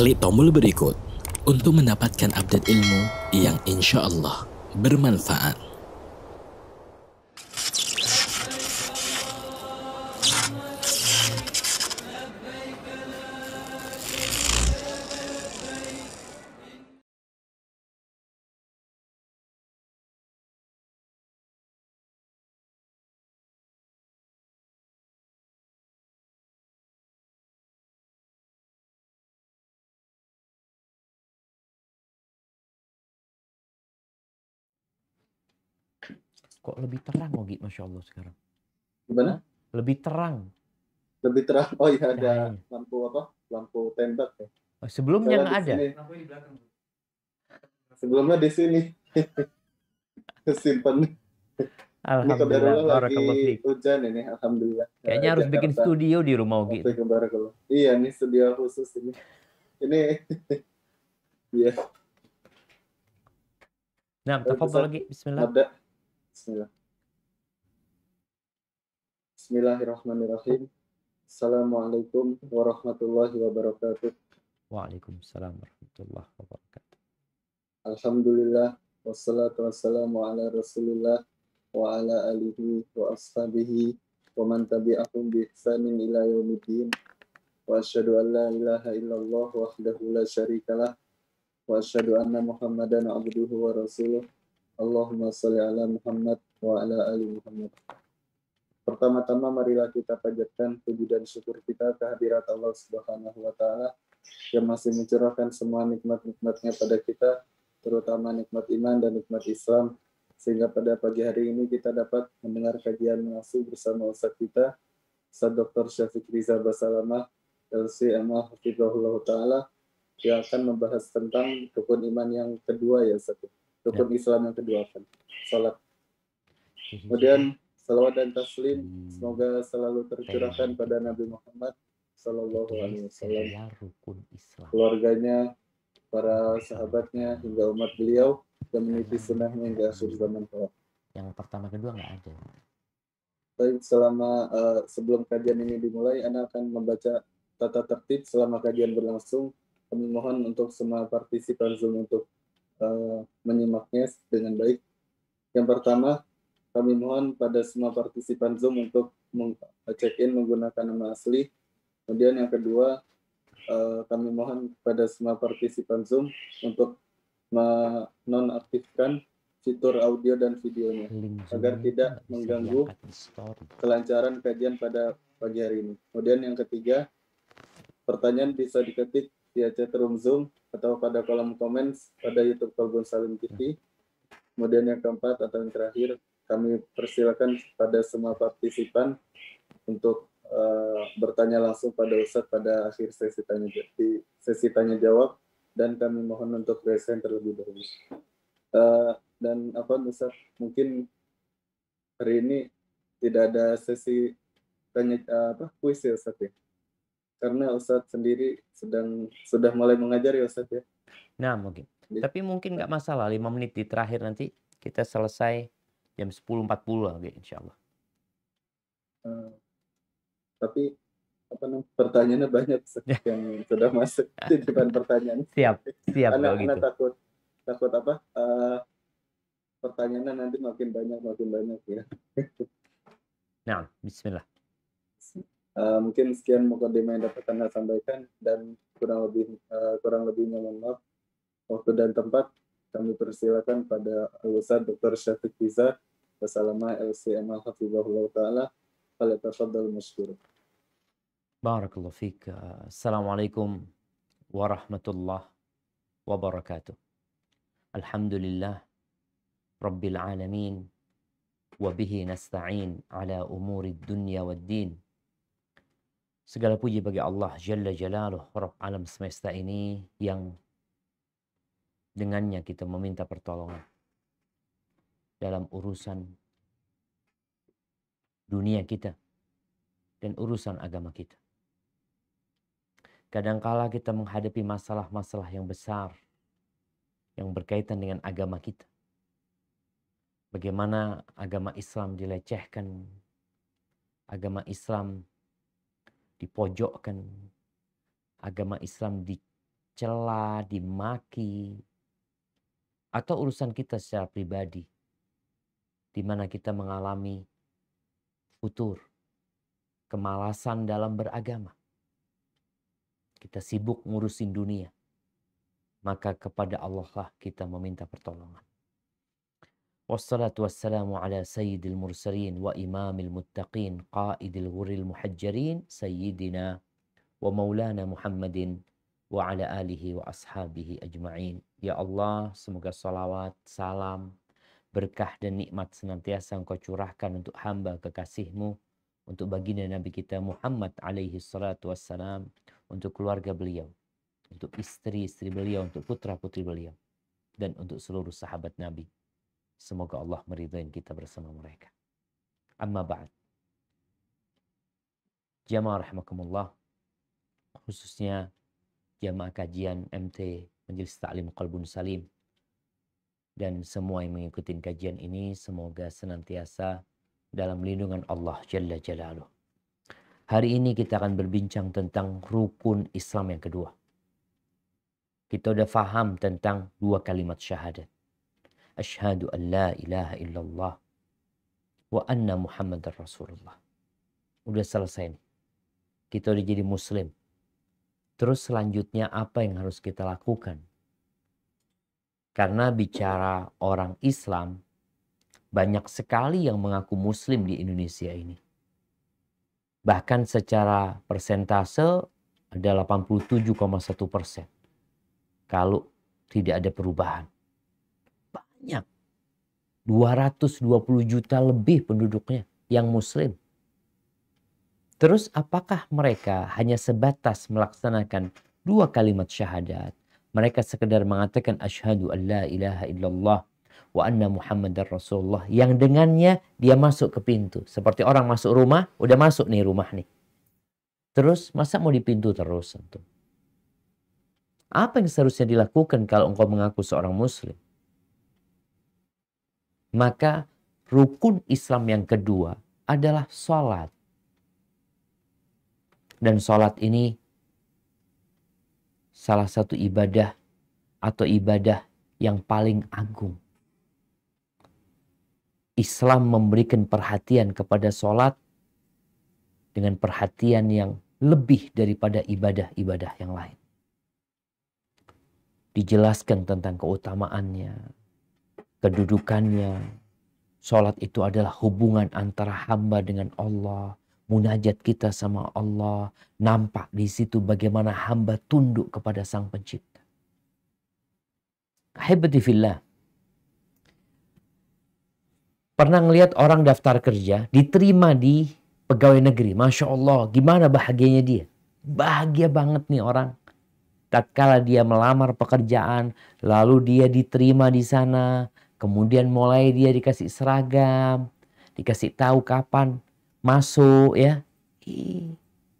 Klik tombol berikut untuk mendapatkan update ilmu yang insya Allah bermanfaat. Kok lebih terang, Ogi? Masya Allah sekarang. Gimana? Lebih terang. Lebih terang. Oh iya, ada Cahayanya. lampu apa? Lampu tembak ya. Sebelumnya nggak ada. Sebelumnya di sini. Simpan. Ini Alhamdulillah. qadarullah lagi Barakallahu fiik. hujan ini, alhamdulillah. Kayaknya harus bikin studio di rumah Ogi. Iya, ini studio khusus ini. Ini iya. Nah, tafadhal lagi. Bismillah. Bismillah. Bismillahirrahmanirrahim. Assalamualaikum warahmatullahi wabarakatuh. Waalaikumsalam warahmatullahi wabarakatuh. Alhamdulillah wassalatu wassalamu ala Rasulillah wa ala alihi wa ashabihi wa man tabi'ahum bi ihsanin ila yaumiddin. Wa asyhadu an la ilaha illallah wahdahu la syarikalah wa asyhadu anna Muhammadan abduhu wa rasuluh. Allahumma shalli ala Muhammad wa ala ali Muhammad. Pertama-tama marilah kita panjatkan puji dan syukur kita kehadirat Allah Subhanahu wa taala yang masih mencurahkan semua nikmat-nikmatnya pada kita, terutama nikmat iman dan nikmat Islam, sehingga pada pagi hari ini kita dapat mendengar kajian langsung bersama Ustaz kita, Ustaz Dr. Syafiq Riza Basalamah, LCMA Hafizahullah Ta'ala, yang akan membahas tentang rukun iman yang kedua ya Ustaz. Rukun Islam yang kedua kan, salat. Kemudian salawat dan taslim semoga selalu tercurahkan pada Nabi Muhammad Sallallahu Alaihi Wasallam, keluarganya, para sahabatnya hingga umat beliau dan meniti sunnahnya hingga akhir zaman kelak. Yang pertama kedua nggak ada. Baik, sebelum kajian ini dimulai, Anda akan membaca tata tertib selama kajian berlangsung. Kami mohon untuk semua partisipan Zoom untuk menyimaknya dengan baik. Yang pertama, kami mohon pada semua partisipan Zoom untuk check-in menggunakan nama asli. Kemudian yang kedua, kami mohon pada semua partisipan Zoom untuk menonaktifkan fitur audio dan videonya agar tidak mengganggu kelancaran kajian pada pagi hari ini. Kemudian yang ketiga, pertanyaan bisa diketik via chatroom Zoom atau pada kolom komen pada YouTube Kolbun Salim TV. Kemudian yang keempat atau yang terakhir, kami persilakan pada semua partisipan untuk bertanya langsung pada Ustadz pada akhir sesi tanya jawab, dan kami mohon untuk raise hand terlebih dahulu. Dan Ustadz, mungkin hari ini tidak ada sesi kuis ya Ustadz ya, karena Ustadz sendiri sudah mulai mengajar ya Ustadz ya. Nah mungkin, tapi mungkin nggak masalah 5 menit di terakhir nanti kita selesai jam 10.40 lagi insya Allah. Tapi pertanyaannya banyak yang sudah masuk di depan pertanyaan. Siap Anak gitu. takut pertanyaannya nanti makin banyak ya. Nah, bismillah. Mungkin sekian mukadimah yang dapat Anda sampaikan, dan kurang lebihnya mohon maaf. Waktu dan tempat kami persilakan pada Ustaz Dr. Syafiq Riza Basalamah LCMA Hafizahullah Ta'ala. Falyatafaddal masykur. Barakallahu fiik. Assalamualaikum warahmatullahi wabarakatuh. Alhamdulillah Rabbil alamin wa bihi nasta'in ala umuri dunya wad din. Segala puji bagi Allah Jalla Jalaluh, Rabb alam semesta ini, yang dengannya kita meminta pertolongan dalam urusan dunia kita dan urusan agama kita. Kadangkala kita menghadapi masalah-masalah yang besar yang berkaitan dengan agama kita. Bagaimana agama Islam dilecehkan, agama Islam dipojokkan, agama Islam dicela, dimaki, atau urusan kita secara pribadi, di mana kita mengalami futur, kemalasan dalam beragama. Kita sibuk ngurusin dunia. Maka kepada Allah lah kita meminta pertolongan. Wassalatu wassalamu ala sayyidil mursalin wa imamil muttaqin qaidil ghuril muhajjarin sayyidina wa maulana Muhammadin wa ala alihi wa ashabihi ajma'in. Ya Allah, semoga salawat, salam, berkah dan nikmat senantiasa Engkau curahkan untuk hamba kekasih-Mu, untuk baginda Nabi kita Muhammad alaihi salatu wassalam, untuk keluarga beliau, untuk istri-istri beliau, untuk putra-putri beliau, dan untuk seluruh sahabat Nabi. Semoga Allah meridhai kita bersama mereka. Amma ba'd. Jamaah rahimakumullah, khususnya jamaah kajian MT Majelis Ta'lim Qalbun Salim, dan semua yang mengikuti kajian ini semoga senantiasa dalam lindungan Allah Jalla Jalaluh. Hari ini kita akan berbincang tentang rukun Islam yang kedua. Kita udah faham tentang dua kalimat syahadat. Asyhadu an la ilaha illallah wa anna Muhammadar Rasulullah. Udah selesai nih. Kita udah jadi muslim. Terus selanjutnya apa yang harus kita lakukan? Karena bicara orang Islam, banyak sekali yang mengaku muslim di Indonesia ini. Bahkan secara persentase ada 87,1%. Kalau tidak ada perubahan. Banyak. 220 juta lebih penduduknya yang muslim. Terus apakah mereka hanya sebatas melaksanakan dua kalimat syahadat? Mereka sekedar mengatakan asyhadu an la ilaha illallah wa anna Muhammadar Rasulullah, yang dengannya dia masuk ke pintu. Seperti orang masuk rumah, udah masuk nih rumah nih. Terus masa mau di pintu terus? Apa yang seharusnya dilakukan kalau engkau mengaku seorang muslim? Maka rukun Islam yang kedua adalah sholat. Dan sholat ini salah satu ibadah atau ibadah yang paling agung. Islam memberikan perhatian kepada sholat dengan perhatian yang lebih daripada ibadah-ibadah yang lain. Dijelaskan tentang keutamaannya, kedudukannya. Sholat itu adalah hubungan antara hamba dengan Allah. Munajat kita sama Allah. Nampak di situ bagaimana hamba tunduk kepada Sang Pencipta. Ahibati fillah. Pernah ngelihat orang daftar kerja, diterima di pegawai negeri. Masya Allah, gimana bahagianya dia. Bahagia banget nih orang. Tatkala dia melamar pekerjaan, lalu dia diterima di sana, kemudian mulai dia dikasih seragam, dikasih tahu kapan masuk ya.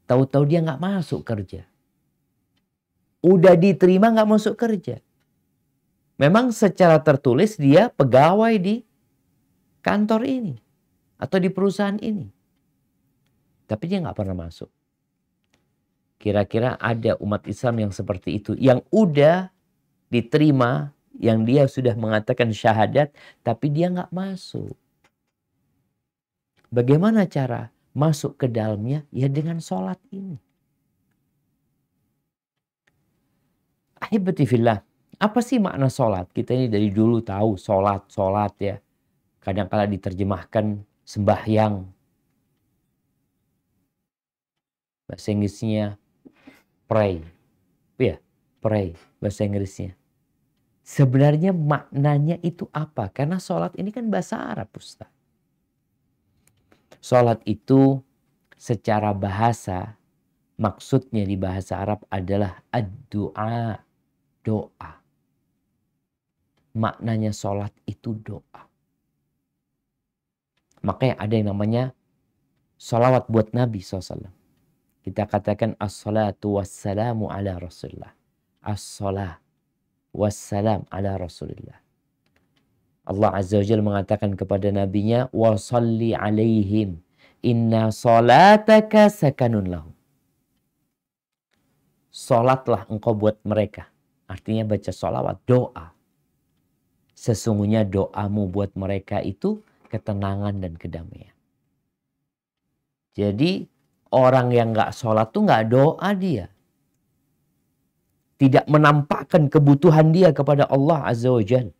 Tahu-tahu dia nggak masuk kerja. Udah diterima nggak masuk kerja. Memang secara tertulis dia pegawai di kantor ini atau di perusahaan ini, tapi dia nggak pernah masuk. Kira-kira ada umat Islam yang seperti itu, yang udah diterima, yang dia sudah mengatakan syahadat, tapi dia nggak masuk. Bagaimana cara masuk ke dalamnya? Ya dengan sholat ini. Ahibati fillah, apa sih makna sholat? Kita ini dari dulu tahu sholat ya. Kadang-kala diterjemahkan sembahyang. Bahasa Inggrisnya pray. Ya, pray bahasa Inggrisnya. Sebenarnya maknanya itu apa? Karena sholat ini kan bahasa Arab, Ustaz. Sholat itu secara bahasa, maksudnya di bahasa Arab adalah ad-du'a, doa. Maknanya sholat itu doa. Makanya ada yang namanya sholawat buat Nabi SAW. Kita katakan as-salatu wassalamu ala Rasulillah. As-salah wassalam ala Rasulillah. Allah Azza wa Jalla mengatakan kepada nabinya, wa salli alaihim inna salataka sakanun lahum. sholatlah engkau buat mereka. Artinya baca sholawat, doa. Sesungguhnya doamu buat mereka itu ketenangan dan kedamaian. Jadi orang yang gak sholat tuh gak doa dia. Tidak menampakkan kebutuhan dia kepada Allah Azza wa Jalla.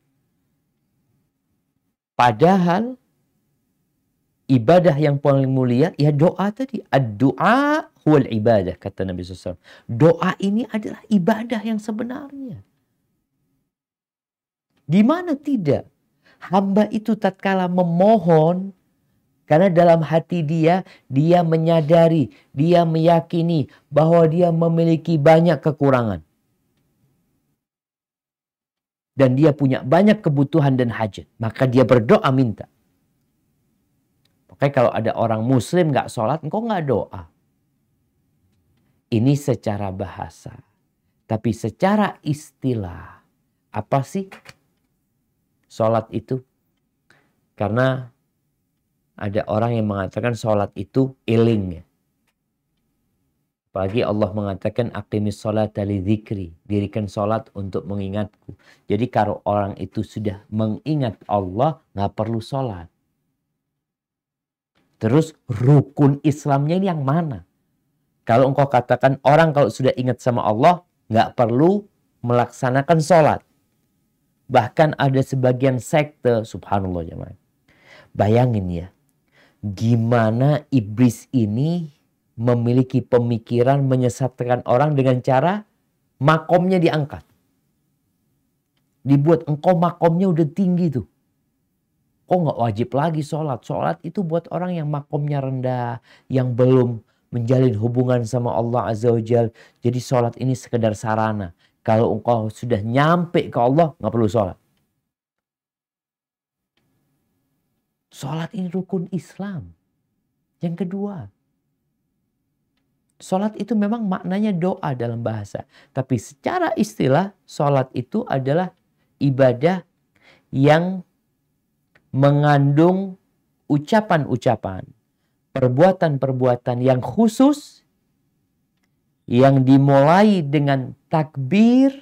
Padahal ibadah yang paling mulia ya doa tadi. Ad-du'a huwal ibadah, kata Nabi SAW. Doa ini adalah ibadah yang sebenarnya. Gimana tidak? Hamba itu tatkala memohon, karena dalam hati dia menyadari, dia meyakini bahwa dia memiliki banyak kekurangan. Dan dia punya banyak kebutuhan dan hajat. Maka dia berdoa minta. Makanya kalau ada orang muslim gak sholat, engkau gak doa. Ini secara bahasa. Tapi secara istilah, apa sih sholat itu? Karena ada orang yang mengatakan sholat itu eling. Apalagi Allah mengatakan aqimis sholata li dzikri. Dirikan sholat untuk mengingatku. Jadi kalau orang itu sudah mengingat Allah, gak perlu sholat. Terus rukun Islamnya ini yang mana? Kalau engkau katakan orang kalau sudah ingat sama Allah, gak perlu melaksanakan sholat. Bahkan ada sebagian sekte, subhanallah jemaah. Bayangin ya, gimana iblis ini memiliki pemikiran menyesatkan orang dengan cara makomnya diangkat. Dibuat engkau makomnya udah tinggi tuh. Kok nggak wajib lagi sholat. Sholat itu buat orang yang makomnya rendah, yang belum menjalin hubungan sama Allah Azza wa Jal. Jadi sholat ini sekedar sarana. Kalau engkau sudah nyampe ke Allah, nggak perlu sholat. Sholat ini rukun Islam. Yang kedua, sholat itu memang maknanya doa dalam bahasa. Tapi secara istilah, sholat itu adalah ibadah yang mengandung ucapan-ucapan, perbuatan-perbuatan yang khusus, yang dimulai dengan takbir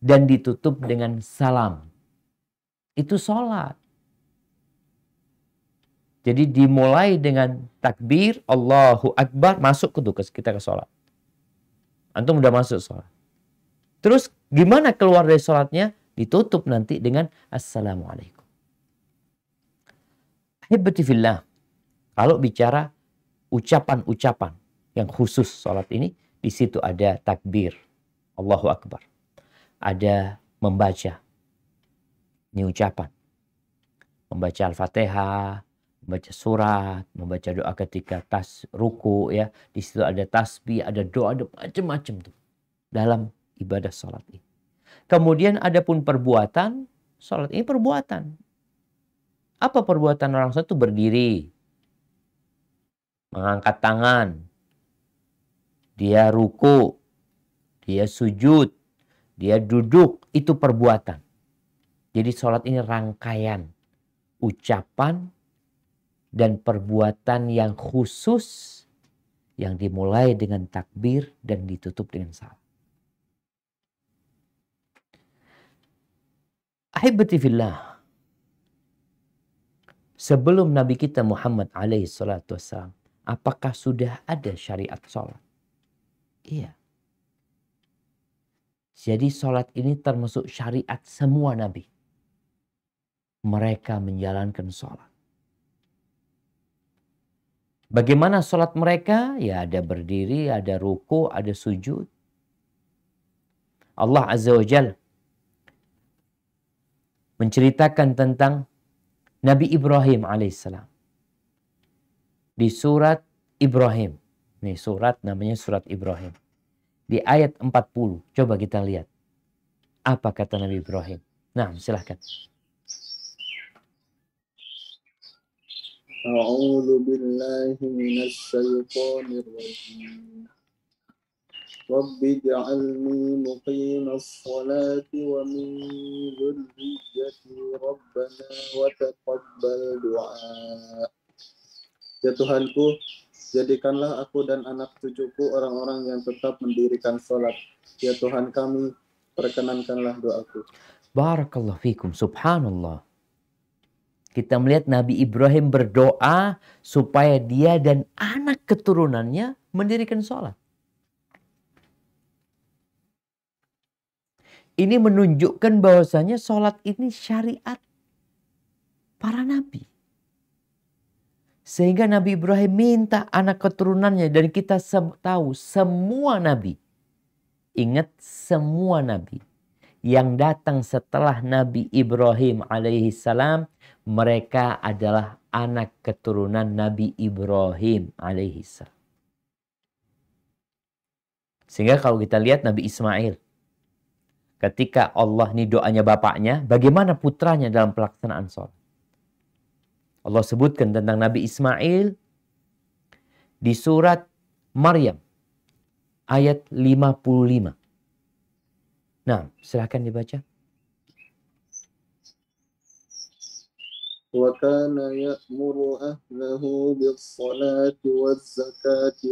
dan ditutup dengan salam. Itu sholat. Jadi dimulai dengan takbir, Allahu Akbar, masuk kita ke sholat. Antum udah masuk sholat. Terus gimana keluar dari sholatnya? Ditutup nanti dengan Assalamualaikum. Ahibati fillah. Kalau bicara ucapan-ucapan yang khusus sholat ini, di situ ada takbir, Allahu Akbar. Ada membaca. Ini ucapan. Membaca Al-Fatihah, membaca surat, membaca doa ketika ruku ya. Di situ ada tasbih, ada doa, ada macam-macam tuh dalam ibadah sholat ini. Kemudian ada pun perbuatan, sholat ini perbuatan. Apa perbuatan orang sholat itu? Berdiri, mengangkat tangan, dia ruku, dia sujud, dia duduk, itu perbuatan. Jadi sholat ini rangkaian ucapan dan perbuatan yang khusus yang dimulai dengan takbir dan ditutup dengan salam. Ahibati fillah. Sebelum Nabi kita Muhammad alaihi salatu wassalam, apakah sudah ada syariat sholat? Iya. Jadi sholat ini termasuk syariat semua Nabi. Mereka menjalankan sholat. Bagaimana sholat mereka? Ya ada berdiri, ada ruku, ada sujud. Allah Azza wa Jalla menceritakan tentang Nabi Ibrahim alaihissalam. Di surat Ibrahim. Ini surat namanya surat Ibrahim. Di ayat 40. Coba kita lihat. Apa kata Nabi Ibrahim? Nah silahkan. A'udzu billahi minasy syaithanir rajim. Rabbi ij'alni muqimas sholati wa min dzurriyyati rabbana wa taqabbal du'a. Ya Tuhanku, Jadikanlah aku dan anak cucuku orang-orang yang tetap mendirikan sholat. Ya Tuhan kami, perkenankanlah doaku. Barakallahu fikum. Subhanallah. Kita melihat Nabi Ibrahim berdoa supaya dia dan anak keturunannya mendirikan sholat. Ini menunjukkan bahwasanya sholat ini syariat para nabi. Sehingga Nabi Ibrahim minta anak keturunannya, dan kita tahu semua nabi. Ingat, semua nabi yang datang setelah Nabi Ibrahim alaihissalam, mereka adalah anak keturunan Nabi Ibrahim alaihissalam. Sehingga kalau kita lihat Nabi Ismail, ketika Allah, ini doanya bapaknya, bagaimana putranya dalam pelaksanaan sholat. Allah sebutkan tentang Nabi Ismail di surat Maryam ayat 55. Nah, silahkan dibaca. Wa kana ya'muru ahlahu bis-salati waz-zakati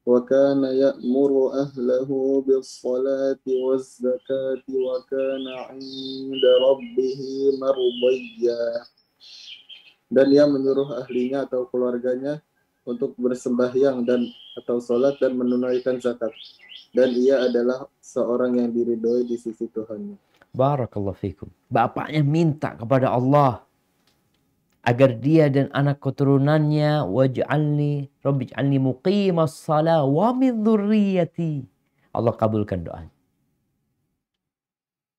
wa kana ya'muru ahlahu bis-salati waz-zakati wa kana 'inda rabbih mardiyya. Dan dia menyuruh ahlinya atau keluarganya untuk bersembahyang dan atau salat dan menunaikan zakat. Dan ia adalah seorang yang diridhoi di sisi Tuhan. Barakallahu fikum. Bapaknya minta kepada Allah agar dia dan anak keturunannya, waj'alni rabbij'alni muqimas shalah wa min dzurriyyati. Allah kabulkan doanya.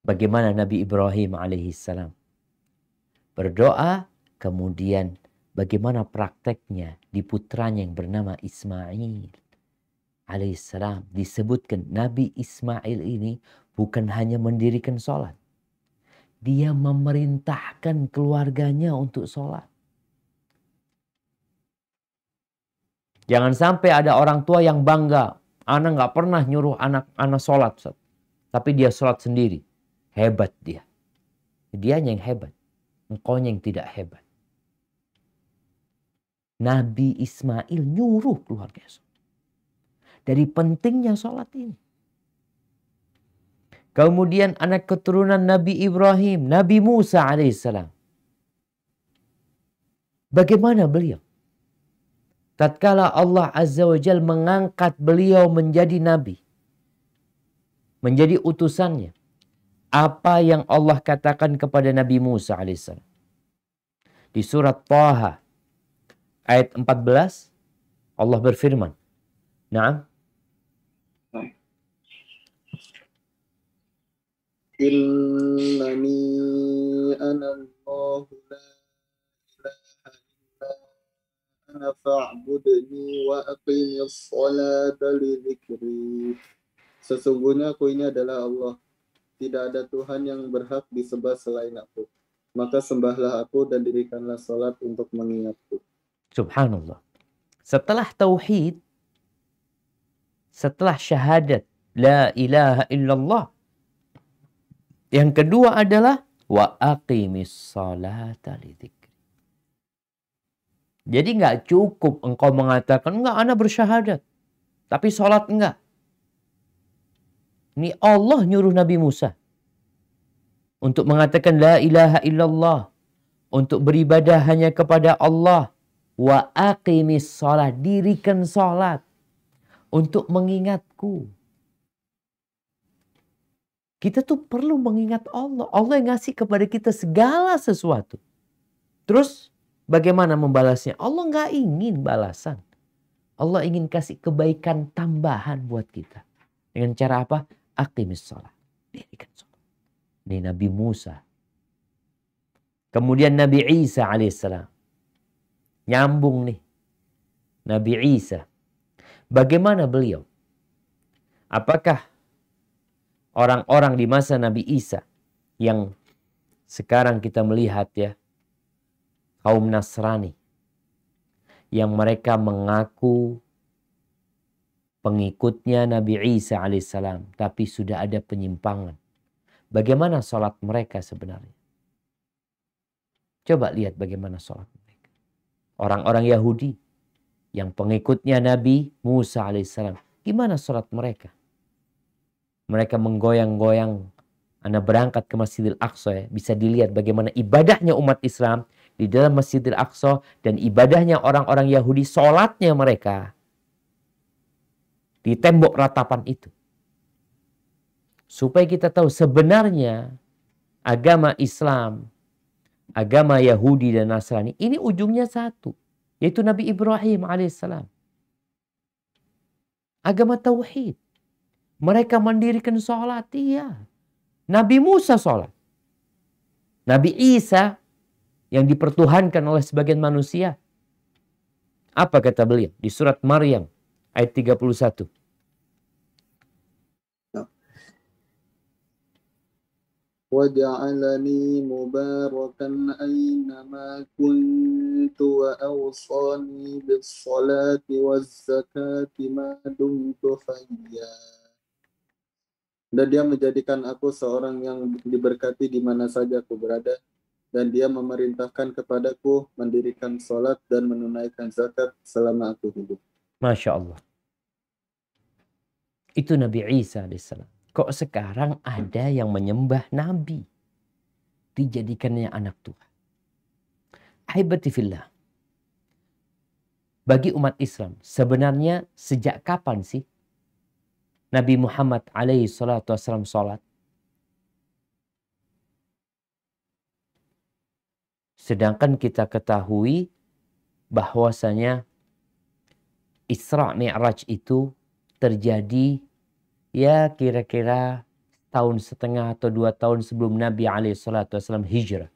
Bagaimana Nabi Ibrahim alaihissalam berdoa, kemudian bagaimana prakteknya di putranya yang bernama Ismail alaihissalam. Disebutkan Nabi Ismail ini bukan hanya mendirikan sholat, dia memerintahkan keluarganya untuk sholat. Jangan sampai ada orang tua yang bangga, anak nggak pernah nyuruh anak sholat, tapi dia sholat sendiri. Hebat dia. Dianya yang hebat, engkaunya yang tidak hebat. Nabi Ismail nyuruh keluarganya sholat. Dari pentingnya sholat ini. Kemudian anak keturunan Nabi Ibrahim, Nabi Musa alaihissalam. Bagaimana beliau? Tatkala Allah Azza wa Jalla mengangkat beliau menjadi nabi, menjadi utusannya, apa yang Allah katakan kepada Nabi Musa alaihissalam? Di surat Thaha ayat 14 Allah berfirman, "Na'am, Innani ana Allahu la ilaha illa ana fa'budni wa aqimis salata li dzikri." Sesungguhnya aku ini adalah Allah. Tidak ada Tuhan yang berhak disembah selain aku. Maka sembahlah aku dan dirikanlah salat untuk mengingatku. Subhanallah. Setelah tauhid, setelah syahadat la ilaha illallah, yang kedua adalah wa aqimis salata lidzikri. Jadi nggak cukup engkau mengatakan, enggak, ana bersyahadat, tapi sholat enggak. Ini Allah nyuruh Nabi Musa untuk mengatakan la ilaha illallah, untuk beribadah hanya kepada Allah. Wa aqimis salat, dirikan salat untuk mengingatku. Kita tuh perlu mengingat Allah. Allah yang ngasih kepada kita segala sesuatu. Terus bagaimana membalasnya? Allah nggak ingin balasan. Allah ingin kasih kebaikan tambahan buat kita. Dengan cara apa? Aqimis salat, dirikan salat. Ini Nabi Musa. Kemudian Nabi Isa alaihissalam. Nyambung nih. Nabi Isa. Bagaimana beliau? Apakah orang-orang di masa Nabi Isa yang sekarang kita melihat ya, kaum Nasrani yang mereka mengaku pengikutnya Nabi Isa alaihissalam, tapi sudah ada penyimpangan. Bagaimana sholat mereka sebenarnya? Coba lihat bagaimana sholat mereka. Orang-orang Yahudi yang pengikutnya Nabi Musa alaihissalam. Gimana sholat mereka? Mereka menggoyang-goyang. Anda berangkat ke Masjidil Aqsa ya. Bisa dilihat bagaimana ibadahnya umat Islam di dalam Masjidil Aqsa. Dan ibadahnya orang-orang Yahudi, sholatnya mereka di tembok ratapan itu. Supaya kita tahu sebenarnya agama Islam, agama Yahudi dan Nasrani, ini ujungnya satu. Yaitu Nabi Ibrahim alaihissalam. Agama Tauhid. Mereka mendirikan sholat, iya. Nabi Musa sholat. Nabi Isa yang dipertuhankan oleh sebagian manusia. Apa kata beliau? Di surat Maryam ayat 31. وَجَعَلَنِي مُبَارَكًا أَيْنَمَا كُنْتُ وَأَوْصَانِي بِالصَّلَاةِ وَالزَّكَاةِ مَا دُمْتُ حَيًّا. Dan dia menjadikan aku seorang yang diberkati di mana saja aku berada. Dan dia memerintahkan kepadaku mendirikan sholat dan menunaikan zakat selama aku hidup. Masya Allah. Itu Nabi Isa alaihissalam. Kok sekarang ada yang menyembah Nabi? Dijadikannya anak Tuhan. Ahibati fillah. Bagi umat Islam, sebenarnya sejak kapan sih Nabi Muhammad alaihi salatu wassalam sholat? Sedangkan kita ketahui bahwasanya Isra Mi'raj itu terjadi ya kira-kira tahun setengah atau 2 tahun sebelum Nabi SAW hijrah.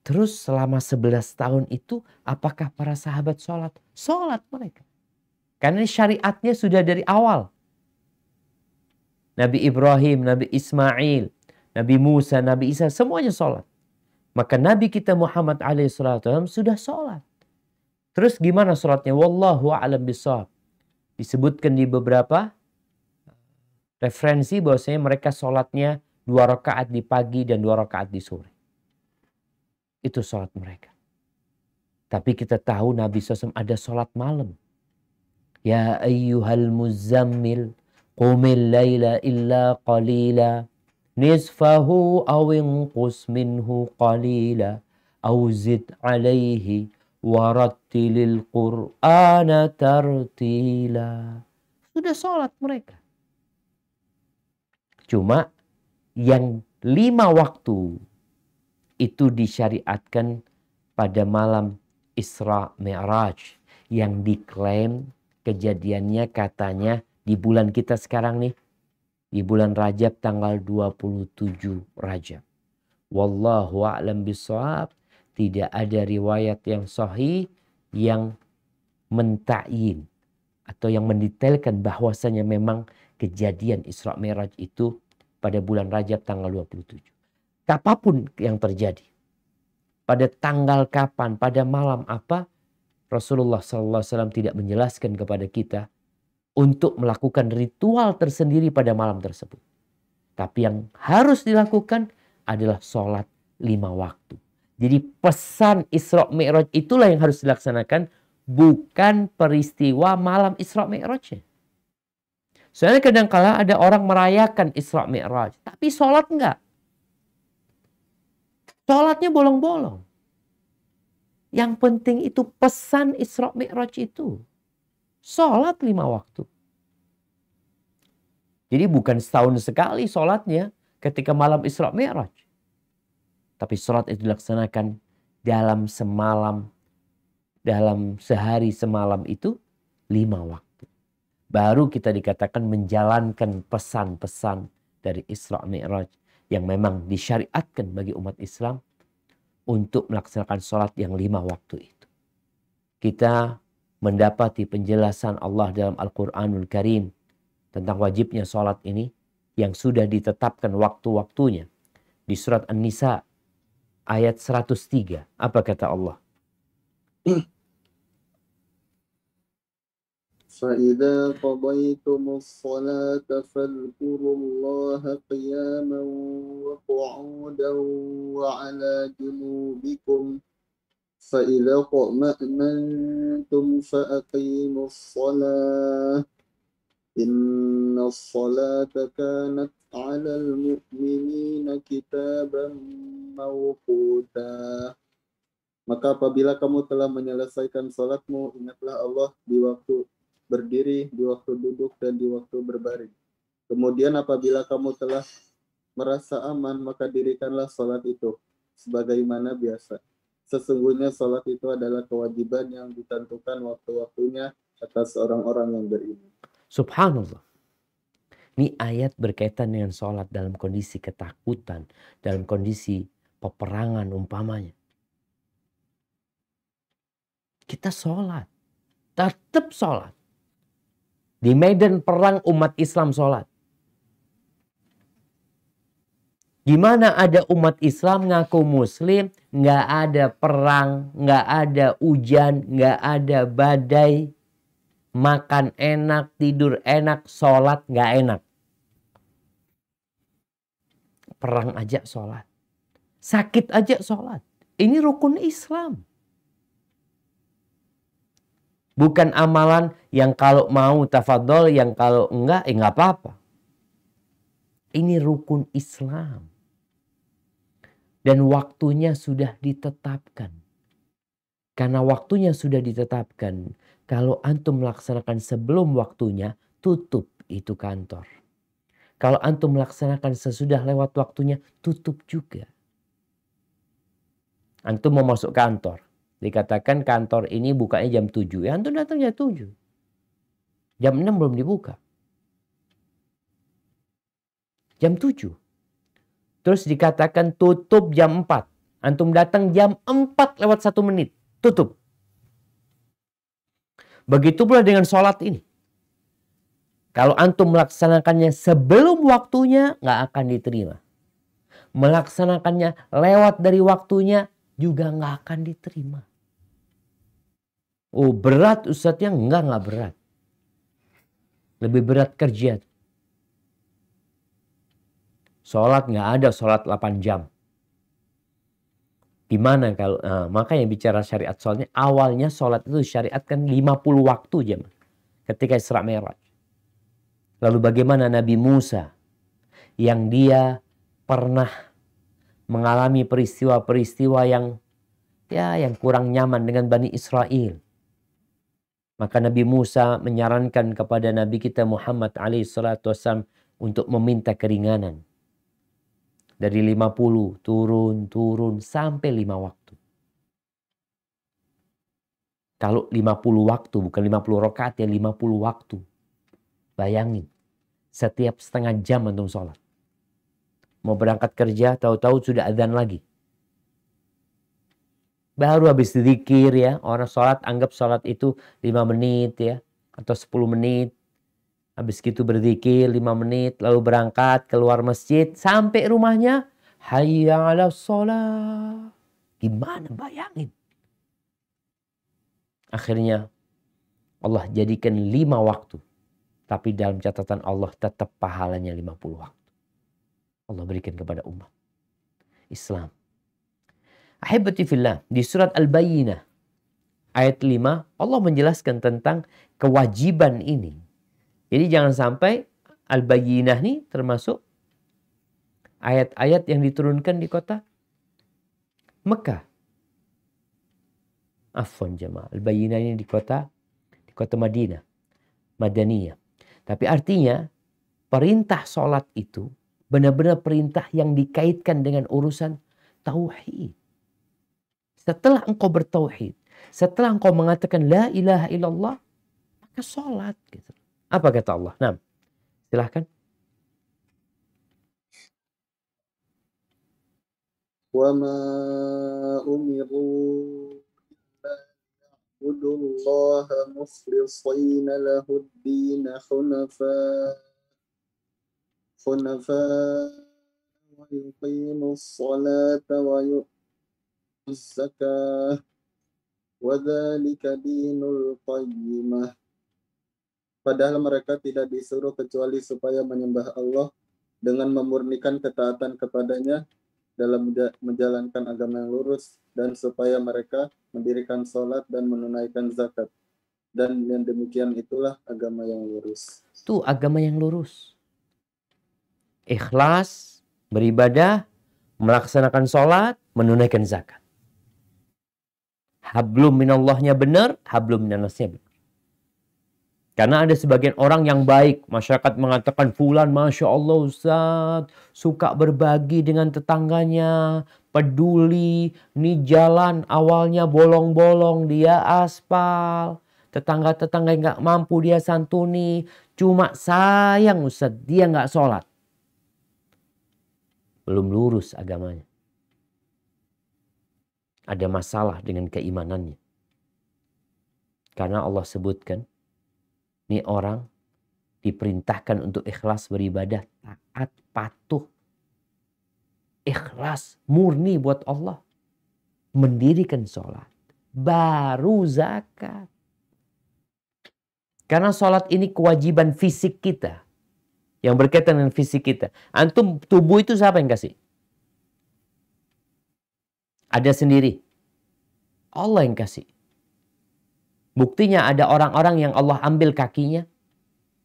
Terus selama 11 tahun itu apakah para sahabat sholat? Sholat mereka. Karena ini syariatnya sudah dari awal. Nabi Ibrahim, Nabi Ismail, Nabi Musa, Nabi Isa semuanya sholat. Maka Nabi kita Muhammad SAW sudah sholat. Terus gimana sholatnya? Wallahu a'lam bishawab. Disebutkan di beberapa referensi bahwasanya mereka sholatnya 2 rakaat di pagi dan 2 rakaat di sore. Itu sholat mereka. Tapi kita tahu Nabi SAW ada sholat malam. Ya ayyuhal muzammil qumil layla illa qalila nisfahu awinqus minhu qalila awzid alaihi warattilil Qur'ana tartila. Sudah sholat mereka. Cuma yang 5 waktu itu disyariatkan pada malam Isra Mi'raj. Yang diklaim kejadiannya katanya di bulan kita sekarang nih. Di bulan Rajab tanggal 27 Rajab. Wallahu a'lam bishawab. Tidak ada riwayat yang sahih yang mentakyin atau yang mendetailkan bahwasanya memang kejadian Isra Mi'raj itu pada bulan Rajab tanggal 27. Apapun yang terjadi, pada tanggal kapan, pada malam apa, Rasulullah SAW tidak menjelaskan kepada kita untuk melakukan ritual tersendiri pada malam tersebut. Tapi yang harus dilakukan adalah sholat 5 waktu. Jadi pesan Isra Mi'raj itulah yang harus dilaksanakan, bukan peristiwa malam Isra Mi'rajnya. Soalnya kadang-kala ada orang merayakan Isra Mi'raj, tapi sholat enggak. Sholatnya bolong-bolong. Yang penting itu pesan Isra Mi'raj itu. Sholat 5 waktu. Jadi bukan setahun sekali sholatnya ketika malam Isra Mi'raj. Tapi sholat itu dilaksanakan dalam semalam, dalam sehari semalam itu 5 waktu. Baru kita dikatakan menjalankan pesan-pesan dari Isra Mi'raj yang memang disyariatkan bagi umat Islam untuk melaksanakan sholat yang 5 waktu itu. Kita mendapati penjelasan Allah dalam Al-Quranul Karim tentang wajibnya sholat ini yang sudah ditetapkan waktu-waktunya. Di surat An-Nisa ayat 103. Apa kata Allah? فَإِذَا قَضَيْتُمُ الصَّلَاةَ فَاذْكُرُوا اللَّهَ قِيَامًا وَقُعُودًا وَعَلَى جُنُوبِكُمْ فإذا اطمأننتم فأقيموا الصلاة إن الصلاة كانت على المؤمنين كتابا موقوتا. Maka apabila kamu telah menyelesaikan salatmu, ingatlah Allah di waktu berdiri, di waktu duduk, dan di waktu berbaring. Kemudian apabila kamu telah merasa aman, maka dirikanlah salat itu sebagaimana biasa. Sesungguhnya salat itu adalah kewajiban yang ditentukan waktu-waktunya atas orang-orang yang beriman. Subhanallah. Ini ayat berkaitan dengan sholat dalam kondisi ketakutan, dalam kondisi peperangan umpamanya. Kita sholat, tetap sholat. Di medan perang umat Islam sholat. Gimana ada umat Islam ngaku muslim, nggak ada perang, nggak ada hujan, nggak ada badai, makan enak, tidur enak, sholat nggak enak. Perang aja sholat, sakit aja sholat. Ini rukun Islam. Bukan amalan yang kalau mau tafadhol, yang kalau enggak, enggak apa-apa. Ini rukun Islam. Dan waktunya sudah ditetapkan. Karena waktunya sudah ditetapkan. Kalau antum melaksanakan sebelum waktunya, tutup itu kantor. Kalau antum melaksanakan sesudah lewat waktunya, tutup juga. Antum mau masuk kantor. Dikatakan kantor ini bukanya jam 7. Ya antum datang jam 7. Jam 6 belum dibuka. Jam 7. Terus dikatakan tutup jam 4. Antum datang jam 4 lewat 1 menit. Tutup. Begitu pula dengan sholat ini. Kalau antum melaksanakannya sebelum waktunya, nggak akan diterima. Melaksanakannya lewat dari waktunya, juga nggak akan diterima. Oh berat Ustadznya? Enggak berat. Lebih berat kerja. Sholat nggak ada sholat 8 jam. Gimana kalau, makanya bicara syariat sholatnya, awalnya sholat itu syariatkan 50 waktu jam. Ketika Isra Mi'raj. Lalu bagaimana Nabi Musa yang dia pernah mengalami peristiwa-peristiwa yang kurang nyaman dengan Bani Israel. Maka Nabi Musa menyarankan kepada Nabi kita Muhammad SAW untuk meminta keringanan. Dari 50 turun sampai 5 waktu. Kalau 50 waktu bukan 50 rakaat ya 50 waktu. Bayangin. Setiap setengah jam antum sholat. Mau berangkat kerja tahu-tahu sudah adzan lagi. Baru habis zikir ya. Orang sholat anggap sholat itu 5 menit ya. Atau 10 menit. Habis gitu berzikir 5 menit. Lalu berangkat keluar masjid. Sampai rumahnya. Hayya ala sholat. Gimana bayangin. Akhirnya Allah jadikan 5 waktu. Tapi dalam catatan Allah tetap pahalanya 50 waktu. Allah berikan kepada umat Islam. Ahibati fillah, di surat Al-Bayyinah ayat 5 Allah menjelaskan tentang kewajiban ini. Jadi jangan sampai Al-Bayyinah ini termasuk ayat-ayat yang diturunkan di kota Mekah. Afwan jemaah, Al-Bayyinah ini di kota Madinah, Madaniyah. Tapi artinya perintah sholat itu benar-benar perintah yang dikaitkan dengan urusan tauhid. Setelah engkau bertauhid, setelah engkau mengatakan la ilaha illallah, maka sholat. Gitu. Apa kata Allah? Nah, silahkan. Wa ma umiru illa ya'budullaha mukhlishina lahud-din hunafa wa yuqimus salata wa zakah wa dzalika dinul qayyimah. Padahal mereka tidak disuruh kecuali supaya menyembah Allah dengan memurnikan ketaatan kepadanya dalam menjalankan agama yang lurus, dan supaya mereka mendirikan sholat dan menunaikan zakat. Dan yang demikian itulah agama yang lurus. Itu agama yang lurus. Ikhlas, beribadah, melaksanakan sholat, menunaikan zakat. Hablum minallahnya benar, hablum minannasnya benar. Karena ada sebagian orang yang baik. Masyarakat mengatakan, fulan Masya Allah Ustaz, suka berbagi dengan tetangganya, peduli, nih jalan awalnya bolong-bolong, dia aspal. Tetangga-tetangga nggak mampu dia santuni. Cuma sayang Ustaz, dia nggak sholat. Belum lurus agamanya. Ada masalah dengan keimanannya. Karena Allah sebutkan, ini orang diperintahkan untuk ikhlas beribadah, taat, patuh. Ikhlas, murni buat Allah. Mendirikan sholat. Baru zakat. Karena sholat ini kewajiban fisik kita. Yang berkaitan dengan fisik kita. Antum, tubuh itu siapa yang kasih? Ada sendiri. Allah yang kasih. Buktinya ada orang-orang yang Allah ambil kakinya,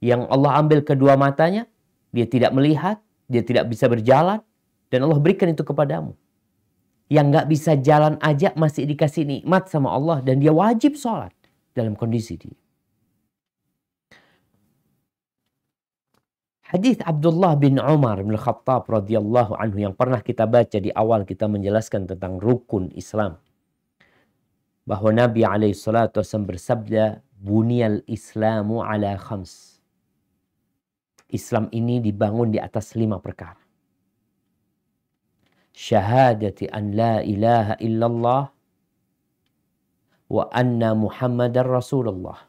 yang Allah ambil kedua matanya, dia tidak melihat, dia tidak bisa berjalan, dan Allah berikan itu kepadamu. Yang nggak bisa jalan aja masih dikasih nikmat sama Allah, dan dia wajib sholat dalam kondisi dia. Hadis Abdullah bin Umar bin Khattab radhiyallahu anhu yang pernah kita baca di awal kita menjelaskan tentang rukun Islam. Bahwa Nabi SAW bersabda, Buniyal Islamu ala khams. Islam ini dibangun di atas 5 perkara. Syahadati an la ilaha illallah wa anna Muhammadar Rasulullah.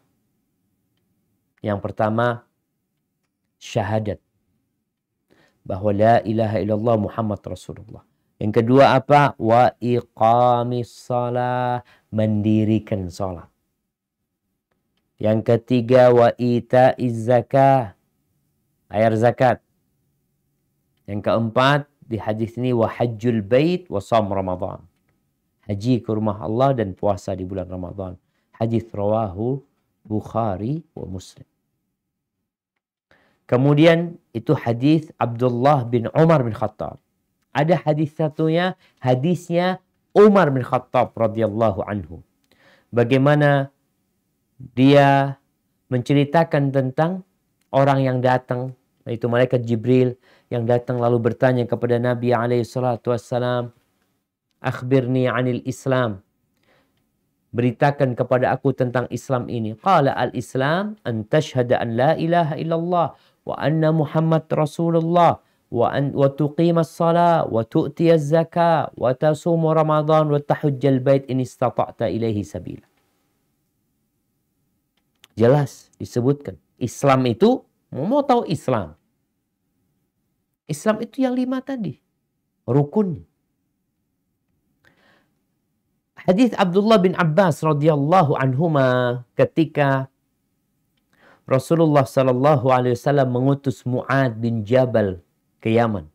Yang pertama, syahadat. Bahwa la ilaha illallah Muhammad Rasulullah. Yang kedua apa? Wa iqamis salah. Mendirikan sholat. Yang ketiga, wa ita'iz zakah. Bayar zakat. Yang keempat, di hadis ini, wa hajjul bait wa shaum Ramadan. Haji ke rumah Allah dan puasa di bulan Ramadan. Hadis rawahu Bukhari wa Muslim. Kemudian itu hadis Abdullah bin Umar bin Khattab. Ada hadis satunya, hadisnya Umar bin Khattab radhiyallahu anhu. Bagaimana dia menceritakan tentang orang yang datang, yaitu malaikat Jibril yang datang lalu bertanya kepada Nabi SAW, akhbirni anil Islam. Beritakan kepada aku tentang Islam ini. Qala al-Islam an tashhada an la ilaha illallah wa anna Muhammad Rasulullah wa tuqimas salat wa tu'tiyaz zakah wa tasumu Ramadan wa tahujjal bait in istata'ta ilaihi sabila. Jelas disebutkan. Islam itu, mau tahu Islam. Islam itu yang 5 tadi. Rukun. Hadis Abdullah bin Abbas radhiyallahu anhuma ketika Rasulullah sallallahu alaihi wasallam mengutus Mu'ad bin Jabal ke Yaman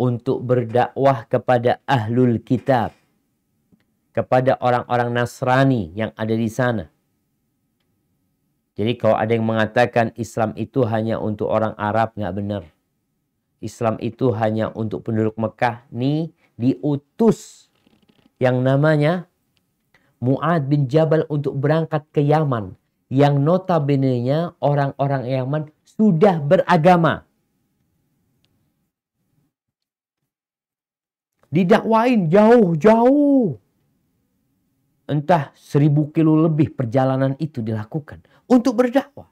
untuk berdakwah kepada ahlul kitab, kepada orang-orang Nasrani yang ada di sana. Jadi kalau ada yang mengatakan Islam itu hanya untuk orang Arab, nggak benar. Islam itu hanya untuk penduduk Mekah. Nih diutus yang namanya Mu'ad bin Jabal untuk berangkat ke Yaman. Yang notabene-nya orang-orang Yaman sudah beragama. Didakwain jauh-jauh. Entah 1000 kilo lebih perjalanan itu dilakukan untuk berdakwah.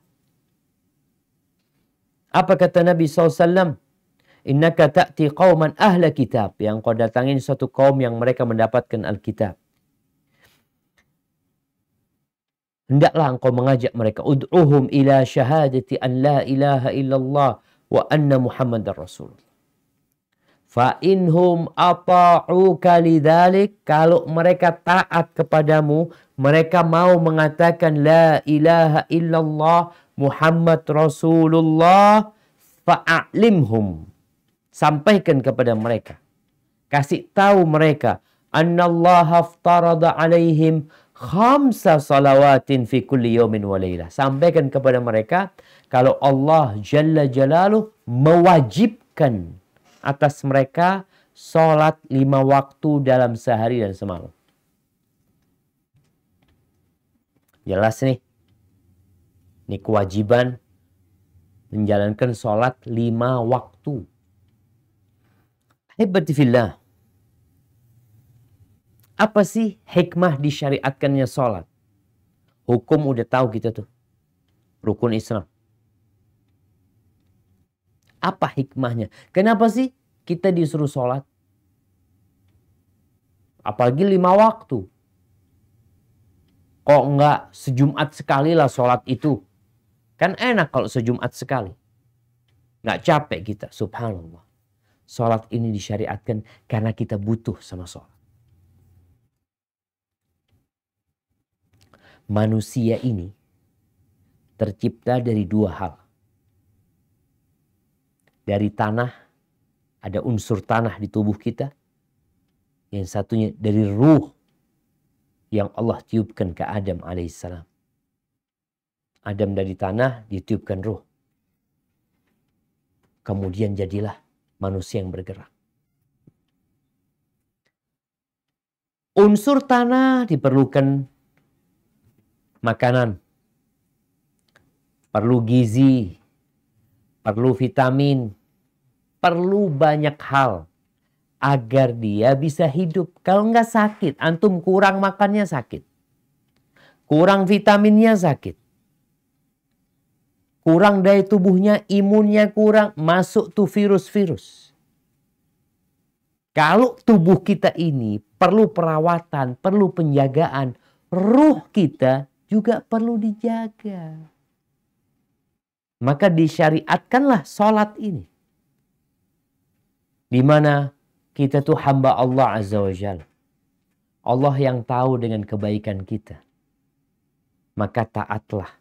Apa kata Nabi SAW? Innaka ta'ti qauman ahla kitab. Yang kau datangin suatu kaum yang mereka mendapatkan Alkitab. Hendaklah engkau mengajak mereka. Ud'uhum ila syahadati an la ilaha illallah wa anna Muhammadar Rasulullah. Fa'inhum ata'uka lidhalik. Kalau mereka taat kepadamu, mereka mau mengatakan la ilaha illallah Muhammad Rasulullah, fa'alimhum. Sampaikan kepada mereka. Kasih tahu mereka. Annallaha aftarada alaihim khamsa salawatin fi kulli yawmin wa laylah. Sampaikan kepada mereka kalau Allah Jalla Jalaluh mewajibkan atas mereka sholat 5 waktu dalam sehari dan semalam. Jelas nih. Ini kewajiban menjalankan sholat 5 waktu. Ahibati fillah. Apa sih hikmah disyariatkannya sholat? Hukum udah tahu kita tuh. Rukun Islam. Apa hikmahnya? Kenapa sih kita disuruh sholat? Apalagi 5 waktu. Kok enggak sejumat sekali lah sholat itu? Kan enak kalau sejumat sekali. Nggak capek kita, subhanallah. Sholat ini disyariatkan karena kita butuh sama sholat. Manusia ini tercipta dari 2 hal. Dari tanah, ada unsur tanah di tubuh kita. Yang satunya dari ruh yang Allah tiupkan ke Adam alaihissalam. Adam dari tanah ditiupkan ruh. Kemudian jadilah manusia yang bergerak. Unsur tanah diperlukan makanan, perlu gizi, perlu vitamin, perlu banyak hal agar dia bisa hidup. Kalau nggak sakit, antum kurang makannya sakit, kurang vitaminnya sakit, kurang daya tubuhnya, imunnya kurang, masuk tuh virus-virus. Kalau tubuh kita ini perlu perawatan, perlu penjagaan, ruh kita juga perlu dijaga. Maka disyariatkanlah sholat ini. Di mana kita tuh hamba Allah Azza wa Jalla. Allah yang tahu dengan kebaikan kita. Maka taatlah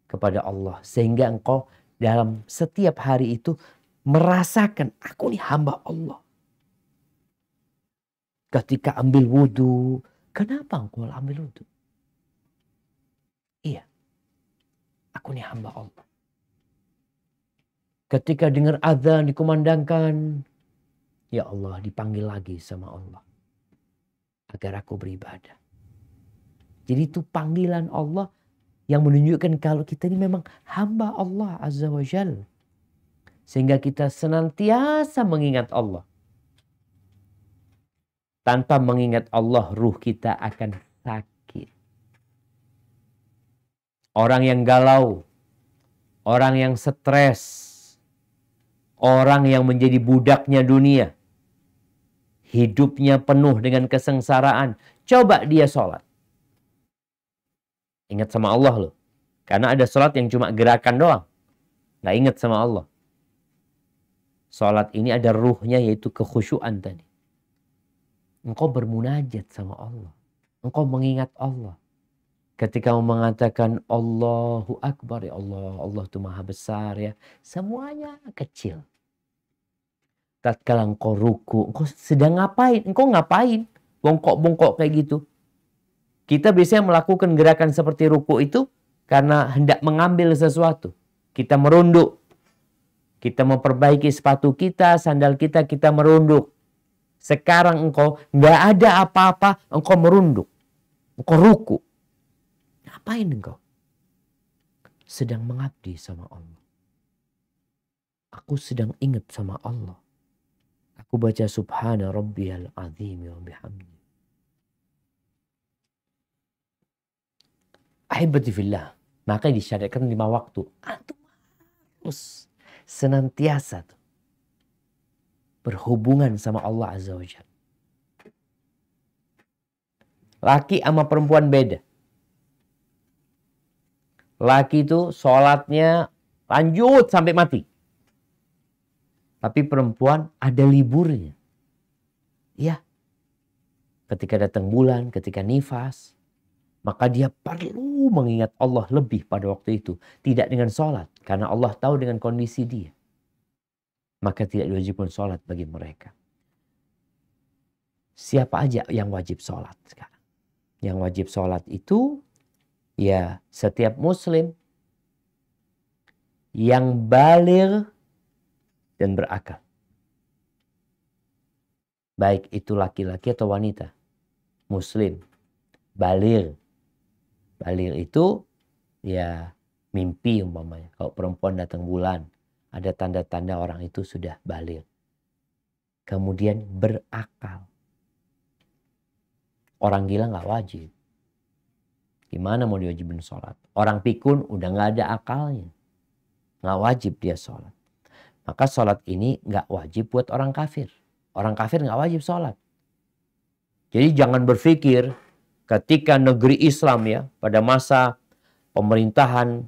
kepada Allah. Sehingga engkau dalam setiap hari itu merasakan, aku nih hamba Allah. Ketika ambil wudhu, kenapa engkau ambil wudhu? Iya, aku nih hamba Allah. Ketika dengar azan dikumandangkan, ya Allah, dipanggil lagi sama Allah agar aku beribadah. Jadi itu panggilan Allah yang menunjukkan kalau kita ini memang hamba Allah Azza wa Jalla. Sehingga kita senantiasa mengingat Allah. Tanpa mengingat Allah, ruh kita akan sakit. Orang yang galau, orang yang stres, orang yang menjadi budaknya dunia, hidupnya penuh dengan kesengsaraan, coba dia sholat. Ingat sama Allah loh. Karena ada sholat yang cuma gerakan doang. Nggak ingat sama Allah. Sholat ini ada ruhnya, yaitu kekhusyuan tadi. Engkau bermunajat sama Allah. Engkau mengingat Allah. Ketika mau mengatakan Allahu Akbar, ya Allah, Allah itu maha besar ya. Semuanya kecil. Tatkala engkau ruku, engkau sedang ngapain? Engkau ngapain? Bongkok-bongkok kayak gitu. Kita biasanya melakukan gerakan seperti ruku itu karena hendak mengambil sesuatu. Kita merunduk. Kita memperbaiki sepatu kita, sandal kita, kita merunduk. Sekarang engkau nggak ada apa-apa, engkau merunduk. Engkau ruku. Ngapain engkau? Sedang mengabdi sama Allah. Aku sedang ingat sama Allah. Aku baca subhana rabbiyal azim wa bihamdi. Ahibati fillah. Maka disyariatkan 5 waktu. Antum harus senantiasa tuh berhubungan sama Allah Azza wa Jalla. Laki sama perempuan beda. Laki itu sholatnya lanjut sampai mati. Tapi perempuan ada liburnya. Ya. Ketika datang bulan, ketika nifas, maka dia perlu mengingat Allah lebih pada waktu itu. Tidak dengan sholat. Karena Allah tahu dengan kondisi dia. Maka tidak diwajibkan sholat bagi mereka. siapa aja yang wajib sholat sekarang? Yang wajib sholat itu ya setiap muslim yang baligh dan berakal. Baik itu laki-laki atau wanita. Muslim. Baligh. Baligh itu ya mimpi umpamanya. Kalau perempuan datang bulan, ada tanda-tanda orang itu sudah baligh. Kemudian berakal. Orang gila nggak wajib. Gimana mau diwajibin sholat? Orang pikun udah nggak ada akalnya. Nggak wajib dia sholat. Maka sholat ini nggak wajib buat orang kafir. Orang kafir nggak wajib sholat. Jadi jangan berpikir ketika negeri Islam ya, pada masa pemerintahan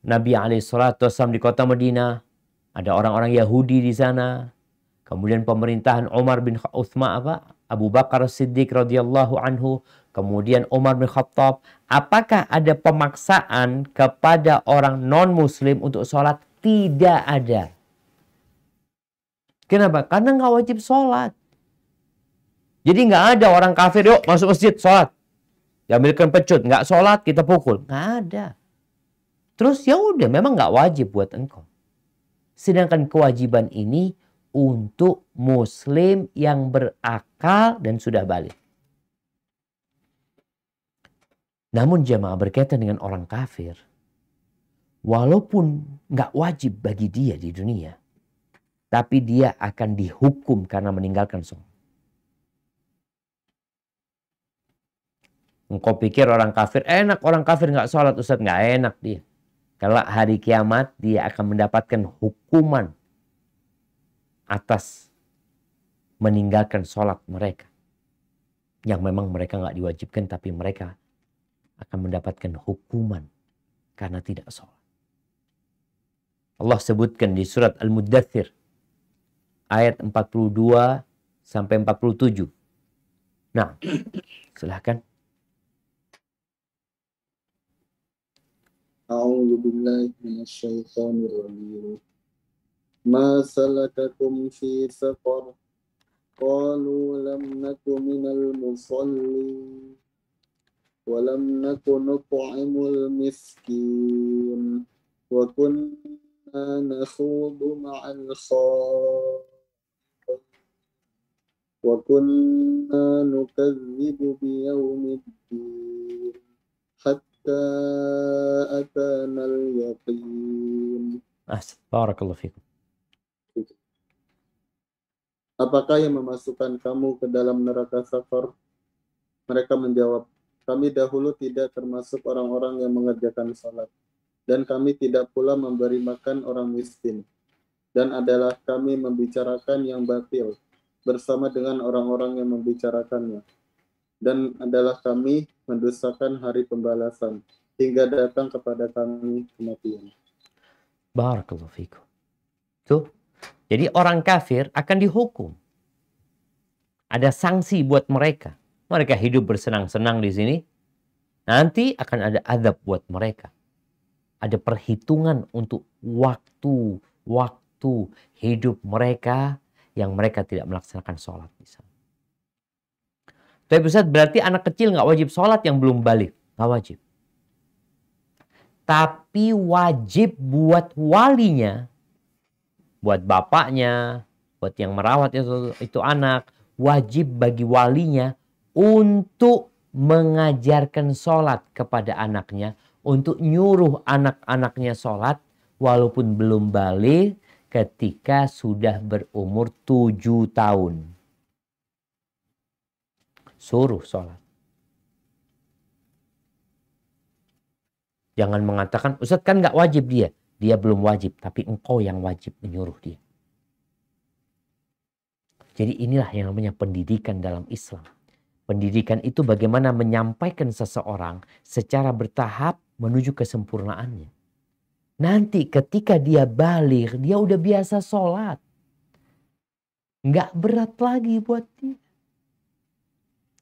Nabi SAW di kota Madinah, ada orang-orang Yahudi di sana. Kemudian pemerintahan Umar bin Abu Bakar Siddiq radhiyallahu anhu, kemudian Umar bin Khattab. Apakah ada pemaksaan kepada orang non-muslim untuk sholat? Tidak ada. Kenapa? Karena nggak wajib sholat. Jadi nggak ada orang kafir, yuk masuk masjid sholat. Diambilkan pecut, nggak sholat kita pukul. Nggak ada. Terus ya udah, memang nggak wajib buat engkau. Sedangkan kewajiban ini untuk muslim yang berakal dan sudah balik. Namun jemaah berkaitan dengan orang kafir, walaupun nggak wajib bagi dia di dunia, tapi dia akan dihukum karena meninggalkan sholat. Engkau pikir orang kafir enak, orang kafir nggak sholat, Ustaz, nggak enak dia. Kalau hari kiamat dia akan mendapatkan hukuman atas meninggalkan sholat mereka. Yang memang mereka nggak diwajibkan, tapi mereka akan mendapatkan hukuman karena tidak sholat. Allah sebutkan di surat Al-Muddathir ayat 42 sampai 47. Nah, silahkan. A'udzu billahi minasyaitonir rajim. Ma salakakum fi saqar? Qalu lam naku minal musallin wa lam naku nut'imul miskin wa kunna nakhudu ma'al khawin wa kunna nukadzibu biyaumiddin hatta atanal yaqin. Barakallahu fikum. Apakah yang memasukkan kamu ke dalam neraka Saqar? Mereka menjawab, kami dahulu tidak termasuk orang-orang yang mengerjakan salat, dan kami tidak pula memberi makan orang miskin, dan adalah kami membicarakan yang batil bersama dengan orang-orang yang membicarakannya, dan adalah kami mendustakan hari pembalasan hingga datang kepada kami kematian. Barakallahu fikum. Tuh. Jadi orang kafir akan dihukum. Ada sanksi buat mereka. Mereka hidup bersenang-senang di sini. Nanti akan ada azab buat mereka. Ada perhitungan untuk waktu hidup mereka yang mereka tidak melaksanakan sholat. Tapi Ustaz, berarti anak kecil nggak wajib sholat yang belum balik. Nggak wajib. Tapi wajib buat walinya, buat bapaknya, buat yang merawat itu anak, wajib bagi walinya untuk mengajarkan sholat kepada anaknya, untuk nyuruh anak-anaknya sholat walaupun belum balik ketika sudah berumur 7 tahun. Suruh sholat. Jangan mengatakan, Ustaz kan nggak wajib dia. Dia belum wajib, tapi engkau yang wajib menyuruh dia. Jadi inilah yang namanya pendidikan dalam Islam. Pendidikan itu bagaimana menyampaikan seseorang secara bertahap menuju kesempurnaannya. Nanti ketika dia balik, dia udah biasa sholat. Nggak berat lagi buat dia.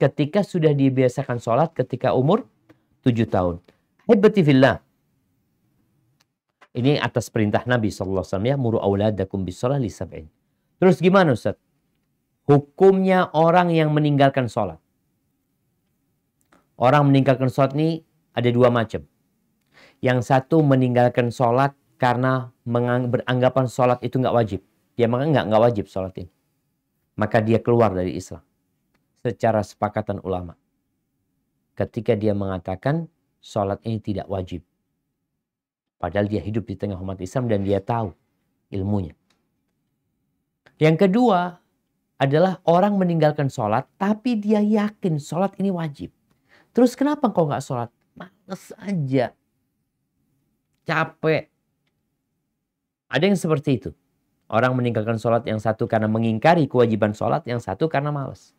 Ketika sudah dibiasakan sholat ketika umur 7 tahun. Hibbati fillah. Ini atas perintah Nabi SAW ya. Muru awladakum bisalah li sab'in. Terus gimana Ustaz? hukumnya orang yang meninggalkan sholat. Orang meninggalkan sholat ini ada dua macam. Yang satu meninggalkan sholat karena beranggapan sholat itu nggak wajib. Dia nggak wajib sholat ini. Maka dia keluar dari Islam. Secara sepakatan ulama. Ketika dia mengatakan sholat ini tidak wajib. Padahal dia hidup di tengah umat Islam dan dia tahu ilmunya. Yang kedua adalah orang meninggalkan sholat tapi dia yakin sholat ini wajib. Terus kenapa kau nggak sholat? Males aja. Capek. Ada yang seperti itu. Orang meninggalkan sholat, yang satu karena mengingkari kewajiban sholat, yang satu karena malas.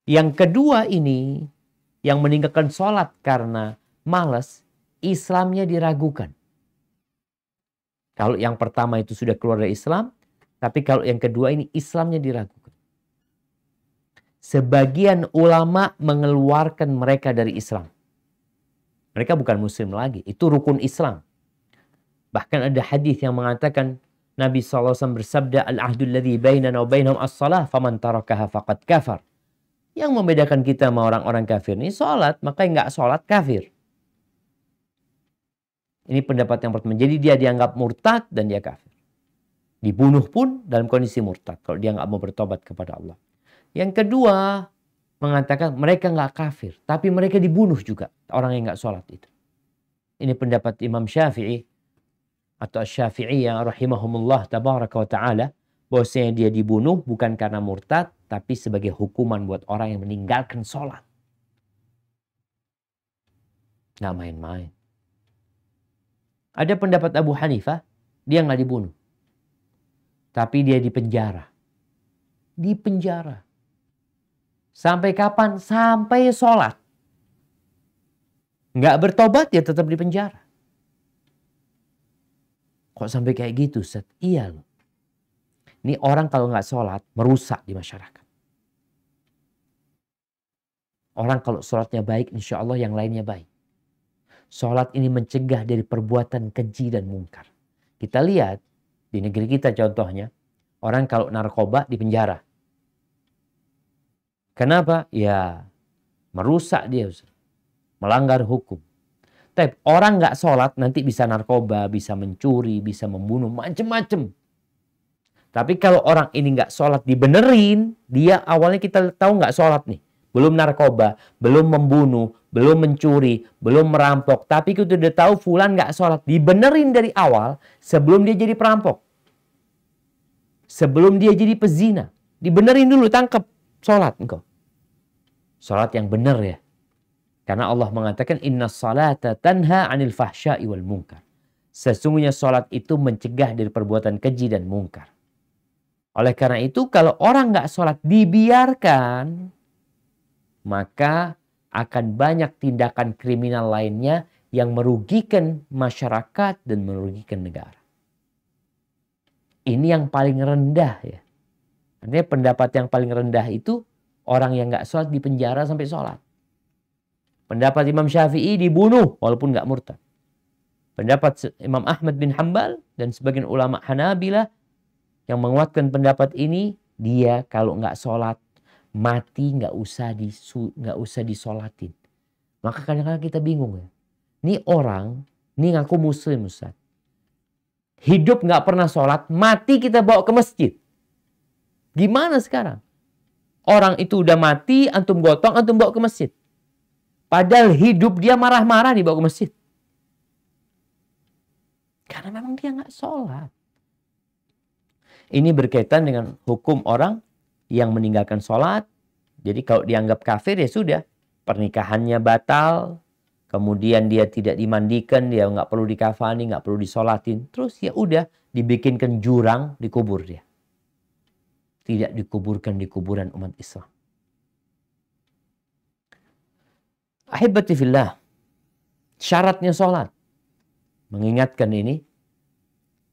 Yang kedua ini, yang meninggalkan sholat karena malas, Islamnya diragukan. Kalau yang pertama itu sudah keluar dari Islam, tapi kalau yang kedua ini Islamnya diragukan. Sebagian ulama mengeluarkan mereka dari Islam. Mereka bukan muslim lagi. Itu rukun Islam. Bahkan ada hadis yang mengatakan Nabi SAW bersabda, Al-ahdul ladhi bainana wa bainahum as-salah faman tarakaha faqad kafar. Yang membedakan kita sama orang-orang kafir ini sholat, maka yang nggak sholat kafir. Ini pendapat yang pertama. Jadi dia dianggap murtad dan dia kafir. Dibunuh pun dalam kondisi murtad kalau dia nggak mau bertobat kepada Allah. Yang kedua, mengatakan mereka nggak kafir, tapi mereka dibunuh juga, orang yang nggak sholat itu. Ini pendapat Imam Syafi'i atau Syafi'iyah rahimahumullah tabaraka wa ta'ala, bahwasanya dia dibunuh bukan karena murtad, tapi sebagai hukuman buat orang yang meninggalkan sholat. Nggak main-main. Ada pendapat Abu Hanifah, dia nggak dibunuh, tapi dia dipenjara. Dipenjara. Sampai kapan? Sampai sholat. Nggak bertobat, ya tetap di penjara. Kok sampai kayak gitu, Ustaz? Iya loh. Ini orang kalau nggak sholat, merusak di masyarakat. Orang kalau sholatnya baik, insya Allah yang lainnya baik. Sholat ini mencegah dari perbuatan keji dan mungkar. Kita lihat, di negeri kita contohnya, orang kalau narkoba di penjara. Kenapa? Ya, merusak dia, Ustaz. Melanggar hukum. Tapi orang nggak sholat nanti bisa narkoba, bisa mencuri, bisa membunuh, macem-macem. Tapi kalau orang ini nggak sholat dibenerin, dia awalnya kita tahu nggak sholat nih. Belum narkoba, belum membunuh, belum mencuri, belum merampok. Tapi kita udah tahu fulan nggak sholat. Dibenerin dari awal sebelum dia jadi perampok. Sebelum dia jadi pezina. Dibenerin dulu, tangkap. Sholat engkau. Sholat yang benar ya. Karena Allah mengatakan inna salata tanha anil fahsya'i wal munkar. Sesungguhnya sholat itu mencegah dari perbuatan keji dan mungkar. Oleh karena itu kalau orang nggak sholat dibiarkan, maka akan banyak tindakan kriminal lainnya yang merugikan masyarakat dan merugikan negara. Ini yang paling rendah ya. Artinya pendapat yang paling rendah itu orang yang nggak sholat di penjara sampai sholat. Pendapat Imam Syafi'i dibunuh walaupun nggak murtad. Pendapat Imam Ahmad bin Hanbal dan sebagian ulama Hanabilah yang menguatkan pendapat ini, dia kalau nggak sholat mati nggak usah disolatin. Maka kadang-kadang kita bingung ya. Ini orang, ini ngaku muslim Ustaz. Hidup nggak pernah sholat, mati kita bawa ke masjid. Gimana sekarang? Orang itu udah mati, antum gotong, antum bawa ke masjid. Padahal hidup dia marah-marah dibawa ke masjid. Karena memang dia nggak sholat. Ini berkaitan dengan hukum orang yang meninggalkan sholat. Jadi kalau dianggap kafir ya sudah. Pernikahannya batal. Kemudian dia tidak dimandikan. Dia nggak perlu dikafani, nggak perlu disolatin. Terus ya udah dibikinkan jurang, dikubur dia. Tidak dikuburkan di kuburan umat Islam. Ahibati fillah. Syaratnya sholat. Mengingatkan ini.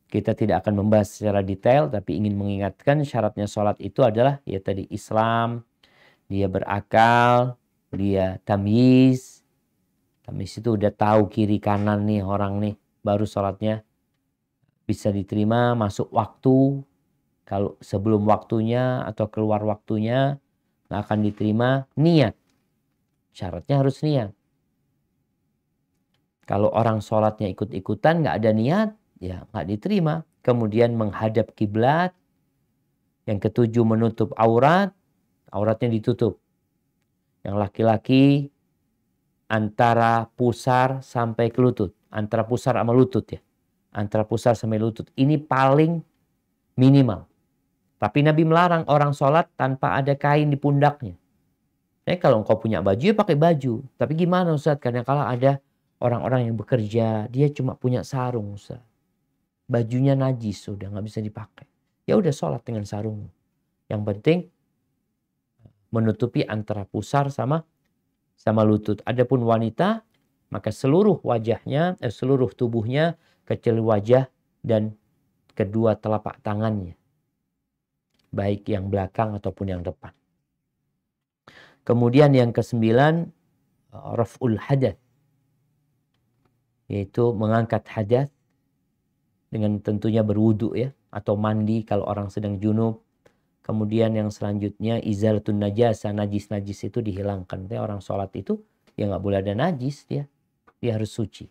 Kita tidak akan membahas secara detail. Tapi ingin mengingatkan syaratnya sholat itu adalah. Ya tadi Islam. Dia berakal. Dia tamyiz. Tamyiz itu udah tahu kiri kanan nih orang nih. Baru sholatnya bisa diterima. Masuk waktu. Kalau sebelum waktunya atau keluar waktunya nggak akan diterima. Niat. Syaratnya harus niat. Kalau orang sholatnya ikut-ikutan nggak ada niat, ya nggak diterima. Kemudian menghadap kiblat. Yang ketujuh menutup aurat. Auratnya ditutup. Yang laki-laki antara pusar sampai ke lutut. Antara pusar sama lutut ya. Antara pusar sampai lutut. Ini paling minimal. Tapi Nabi melarang orang sholat tanpa ada kain di pundaknya. Kalau engkau punya baju ya pakai baju. Tapi gimana Ustaz? Kadang-kala ada orang-orang yang bekerja. Dia cuma punya sarung Ustaz. Bajunya najis sudah nggak bisa dipakai. Ya udah sholat dengan sarung. Yang penting menutupi antara pusar sama lutut. Adapun wanita maka seluruh wajahnya, seluruh tubuhnya kecuali wajah dan kedua telapak tangannya. Baik yang belakang ataupun yang depan. Kemudian yang kesembilan, raf'ul hadath. Yaitu mengangkat hadas dengan tentunya berwudu ya. Atau mandi kalau orang sedang junub. Kemudian yang selanjutnya izalatun najasa. Najis-najis itu dihilangkan. Orang sholat itu ya nggak boleh ada najis dia. Dia harus suci.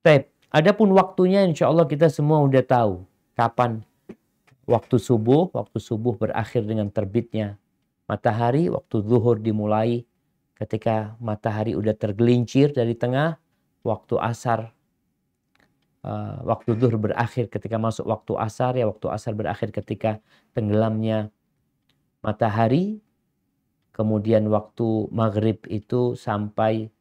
Baik. Adapun waktunya insya Allah kita semua udah tahu. Kapan waktu subuh. Waktu subuh berakhir dengan terbitnya matahari. Waktu zuhur dimulai ketika matahari udah tergelincir dari tengah. Waktu asar. Waktu zuhur berakhir ketika masuk waktu asar. Ya waktu asar berakhir ketika tenggelamnya matahari. Kemudian waktu maghrib itu sampai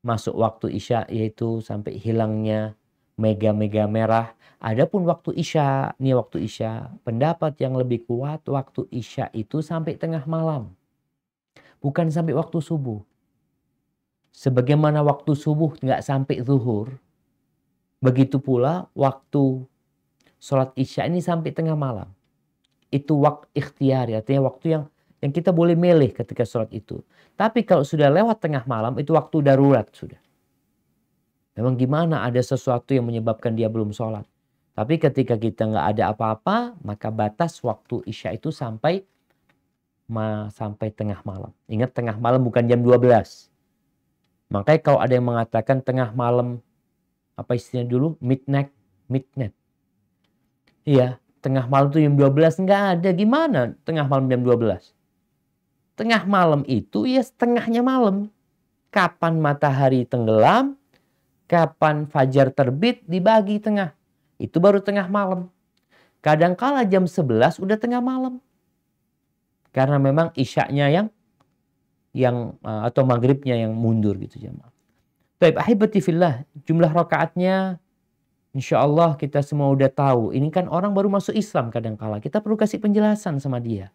masuk waktu isya. Yaitu sampai hilangnya mega-mega merah. Adapun waktu isya. Ini waktu isya. Pendapat yang lebih kuat waktu isya itu sampai tengah malam. Bukan sampai waktu subuh. Sebagaimana waktu subuh nggak sampai zuhur. Begitu pula waktu sholat isya ini sampai tengah malam. Itu waktu ikhtiar, artinya waktu yang kita boleh milih ketika sholat itu. Tapi kalau sudah lewat tengah malam itu waktu darurat sudah. Memang gimana ada sesuatu yang menyebabkan dia belum sholat. Tapi ketika kita nggak ada apa-apa maka batas waktu isya itu sampai tengah malam. Ingat tengah malam bukan jam 12. Makanya kalau ada yang mengatakan tengah malam apa istilahnya dulu? Midnight. Iya, tengah malam itu jam 12 nggak ada. Gimana tengah malam jam 12? Tengah malam itu ya setengahnya malam. Kapan matahari tenggelam, kapan fajar terbit dibagi tengah. Itu baru tengah malam. Kadangkala jam 11 udah tengah malam. Karena memang isyaknya yang atau maghribnya yang mundur gitu jemaah. Baik, ahibati fillah, jumlah rakaatnya insya Allah kita semua udah tahu. Ini kan orang baru masuk Islam kadangkala. Kita perlu kasih penjelasan sama dia.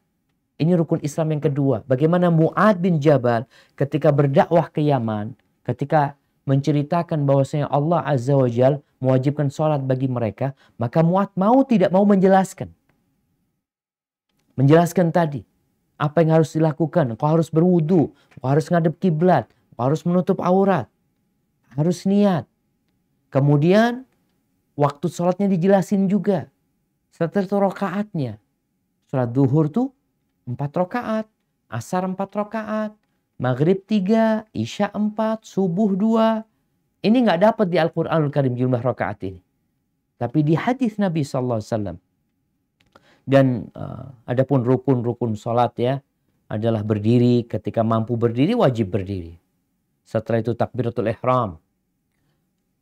Ini rukun Islam yang kedua. Bagaimana Mu'ad bin Jabal ketika berdakwah ke Yaman. Ketika menceritakan bahwasanya Allah Azza wa Jal mewajibkan sholat bagi mereka. Maka Mu'ad mau tidak mau menjelaskan. Menjelaskan tadi. Apa yang harus dilakukan. Kau harus berwudu. Kau harus ngadep kiblat. Kau harus menutup aurat. Harus niat. Kemudian waktu sholatnya dijelasin juga. Setelah itu rakaatnya. Sholat duhur tuh 4 rakaat. Asar 4 rakaat. Maghrib 3. Isya 4. Subuh 2. Ini nggak dapat di Al-Quranul Karim jumlah rakaat ini. Tapi di hadis Nabi SAW. Dan adapun rukun-rukun sholat ya. Adalah berdiri. Ketika mampu berdiri wajib berdiri. Setelah itu takbiratul ihram.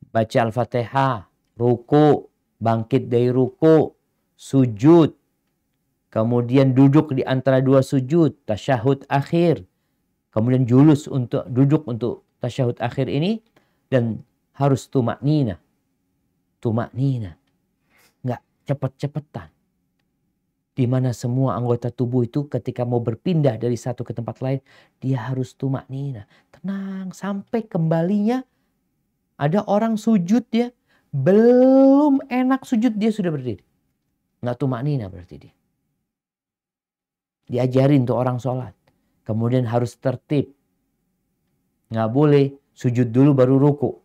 Baca Al-Fatihah. Ruku. Bangkit dari ruku. Sujud. Kemudian duduk di antara dua sujud. Tasyahud akhir. Kemudian duduk untuk tasyahud akhir ini. Dan harus tumaknina. Tumaknina. Nggak cepet-cepetan. Di mana semua anggota tubuh itu ketika mau berpindah dari satu ke tempat lain. Dia harus tumaknina. Tenang. Sampai kembalinya. Ada orang sujud dia. Belum enak sujud dia sudah berdiri. Nggak tumaknina berarti dia. Diajarin tuh orang sholat. Kemudian harus tertib. Nggak boleh sujud dulu baru ruku.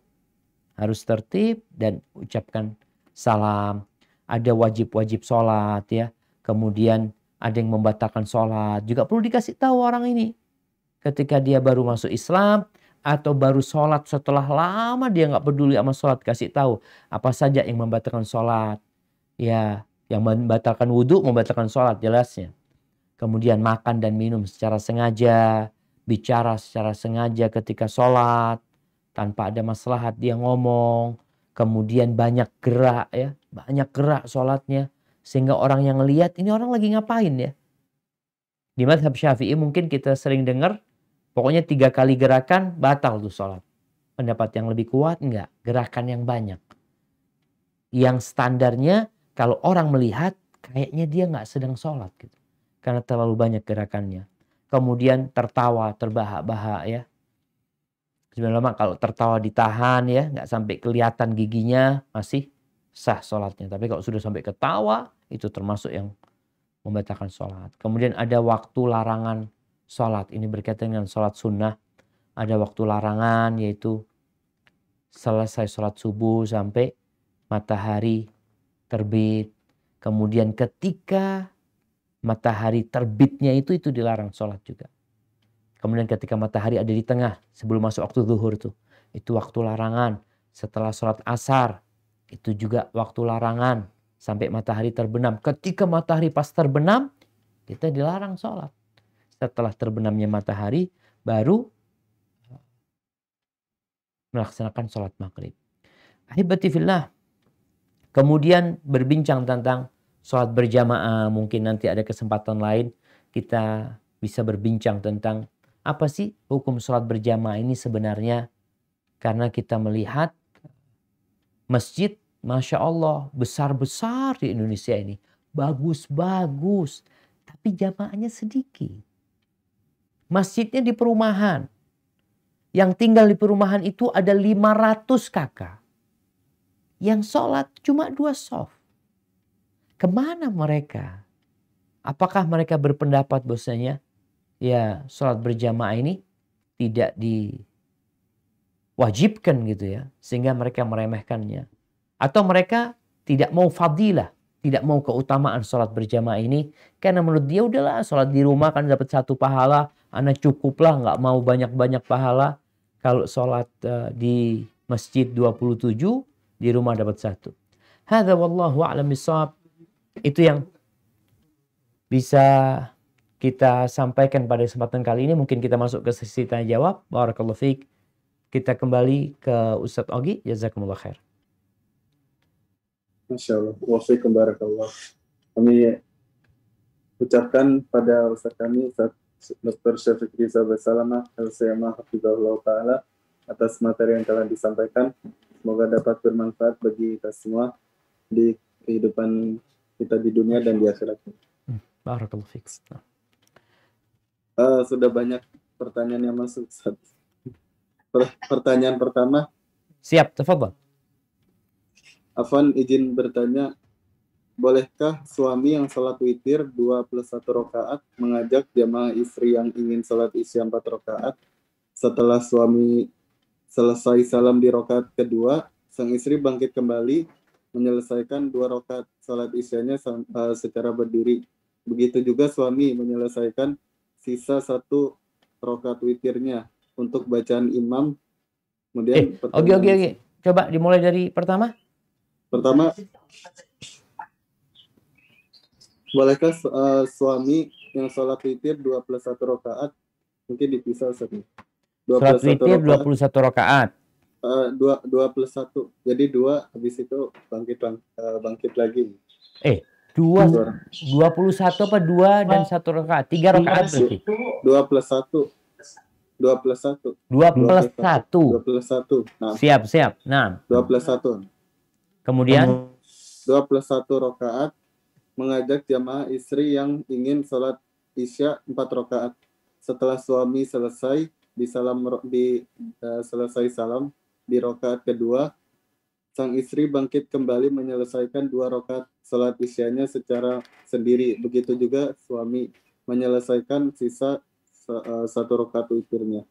Harus tertib dan ucapkan salam. Ada wajib-wajib sholat ya. kemudian ada yang membatalkan sholat, juga perlu dikasih tahu orang ini. Ketika dia baru masuk Islam, atau baru sholat setelah lama dia nggak peduli sama sholat, kasih tahu apa saja yang membatalkan sholat. Ya, yang membatalkan wudhu, membatalkan sholat jelasnya. Kemudian makan dan minum secara sengaja, bicara secara sengaja ketika sholat, tanpa ada maslahat dia ngomong. Kemudian banyak gerak ya, banyak gerak sholatnya. Sehingga orang yang lihat ini orang lagi ngapain ya. Di mazhab Syafi'i mungkin kita sering dengar, pokoknya 3 kali gerakan batal tuh sholat. Pendapat yang lebih kuat enggak, gerakan yang banyak. Yang standarnya kalau orang melihat kayaknya dia nggak sedang sholat gitu. Karena terlalu banyak gerakannya. Kemudian tertawa, terbahak-bahak ya. Sebenarnya kalau tertawa ditahan ya, nggak sampai kelihatan giginya, masih sah sholatnya. Tapi kalau sudah sampai ketawa, itu termasuk yang membatalkan sholat. Kemudian ada waktu larangan sholat. Ini berkaitan dengan sholat sunnah. Ada waktu larangan, yaitu selesai sholat subuh sampai matahari terbit. Kemudian ketika matahari terbitnya itu dilarang sholat juga. Kemudian ketika matahari ada di tengah, sebelum masuk waktu zuhur tuh, itu waktu larangan. Setelah sholat asar, itu juga waktu larangan. Sampai matahari terbenam. Ketika matahari pas terbenam, kita dilarang sholat. Setelah terbenamnya matahari, baru melaksanakan sholat maghrib. Ahibati fillah. Kemudian berbincang tentang sholat berjamaah. Mungkin nanti ada kesempatan lain kita bisa berbincang tentang apa sih hukum sholat berjamaah ini sebenarnya. Karena kita melihat masjid, Masya Allah, besar-besar di Indonesia ini. Bagus-bagus. Tapi jamaahnya sedikit. Masjidnya di perumahan. Yang tinggal di perumahan itu ada 500 kakak. Yang sholat cuma 2 shaf. Kemana mereka? Apakah mereka berpendapat bahwasanya ya sholat berjamaah ini tidak diwajibkan gitu ya. Sehingga mereka meremehkannya. Atau mereka tidak mau fadilah. Tidak mau keutamaan sholat berjamaah ini. Karena menurut dia udahlah sholat di rumah kan dapat 1 pahala. Anak cukuplah nggak mau banyak-banyak pahala. Kalau sholat di masjid 27, di rumah dapat 1. Hadza wallahu a'lam bishawab. Itu yang bisa kita sampaikan pada kesempatan kali ini. Mungkin kita masuk ke sesi tanya jawab. Barakallahu fiik. Kita kembali ke Ustadz Ogi. Jazakumullah khair. Masya Allah. Wafiqum barakallah. Kami ucapkan pada Ustadz kami, Ustadz Dr. Syafiq Riza Basalamah Al-Siyamah Hafizahullah Ta'ala atas materi yang telah disampaikan. Semoga dapat bermanfaat bagi kita semua di kehidupan kita di dunia dan di akhirat. Barakallahu fiik. Sudah banyak pertanyaan yang masuk, Ustaz. Pertanyaan pertama. Siap, tafadhal. Afwan izin bertanya, bolehkah suami yang sholat witir 2 + 1 rakaat mengajak jamaah istri yang ingin sholat isya 4 rakaat? Setelah suami selesai salam di rakaat kedua, sang istri bangkit kembali menyelesaikan 2 rakaat sholat isyanya secara berdiri. Begitu juga suami menyelesaikan sisa 1 rakaat witirnya untuk bacaan imam. Kemudian Oke. Coba dimulai dari pertama. Bolehkah suami yang sholat witir 2 + 1 rakaat, mungkin dipisah Ustaz. Sholat witir 21 rakaat. 2 + 1. Jadi 2 habis itu bangkit lagi. 21 apa 2 dan 1 rakaat? 3 rakaat berarti. 2 + 1. 2 + 1. 2 + 1. 2 + 1. Nah. Siap. Nah. 2 + 1. Kemudian 2 + 1 rakaat mengajak jamaah istri yang ingin sholat isya 4 rakaat. Setelah suami selesai selesai salam di rakaat kedua, sang istri bangkit kembali menyelesaikan 2 rakaat sholat isyanya secara sendiri. Begitu juga suami menyelesaikan sisa 1 rakaat witirnya.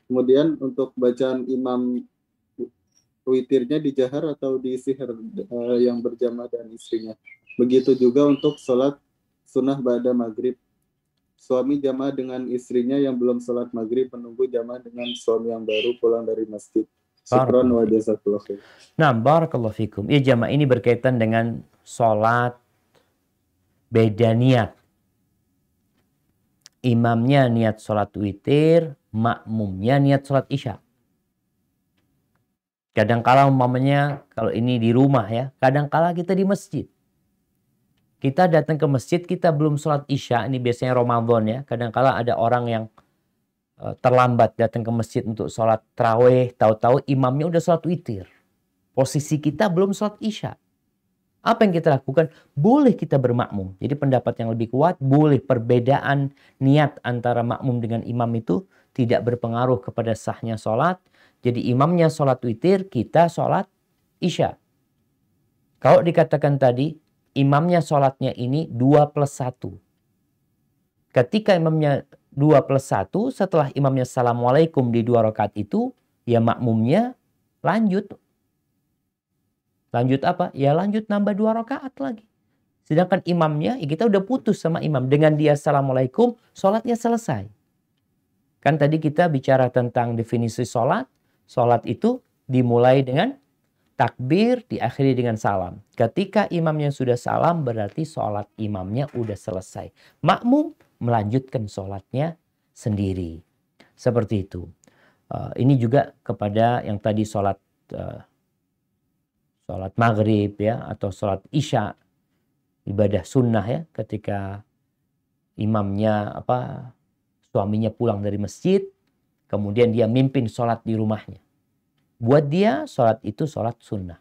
Kemudian untuk bacaan imam witirnya dijahar atau disihir yang berjamaah dan istrinya? Begitu juga untuk sholat sunnah ba'da maghrib. Suami jamaah dengan istrinya yang belum sholat maghrib menunggu jamaah dengan suami yang baru pulang dari masjid. Syukran wa jazakallahu khair. Nah, barakallahu fikum. Ya jamaah, ini berkaitan dengan sholat beda niat. Imamnya niat sholat witir, makmumnya niat sholat isya. Kadangkala umpamanya kalau ini di rumah ya, kadangkala kita di masjid. Kita datang ke masjid, kita belum sholat isya, ini biasanya Ramadan ya. Kadangkala ada orang yang terlambat datang ke masjid untuk sholat tarawih, tahu-tahu imamnya udah sholat witir. Posisi kita belum sholat isya. Apa yang kita lakukan? Boleh kita bermakmum. Jadi pendapat yang lebih kuat, boleh perbedaan niat antara makmum dengan imam itu tidak berpengaruh kepada sahnya sholat. Jadi imamnya sholat witir, kita sholat isya. Kalau dikatakan tadi, imamnya sholatnya ini 2+1. Ketika imamnya 2+1, setelah imamnya assalamualaikum di 2 rakaat itu, ya makmumnya lanjut. Lanjut apa? Ya lanjut nambah 2 rakaat lagi. Sedangkan imamnya, ya kita udah putus sama imam. Dengan dia assalamualaikum, sholatnya selesai. Kan tadi kita bicara tentang definisi sholat. Sholat itu dimulai dengan takbir, diakhiri dengan salam. Ketika imamnya sudah salam, berarti sholat imamnya udah selesai. Makmum melanjutkan sholatnya sendiri. Seperti itu. Ini juga kepada yang tadi sholat maghrib ya, atau sholat isya, ibadah sunnah ya, ketika imamnya suaminya pulang dari masjid, kemudian dia mimpin sholat di rumahnya. Buat dia sholat itu sholat sunnah,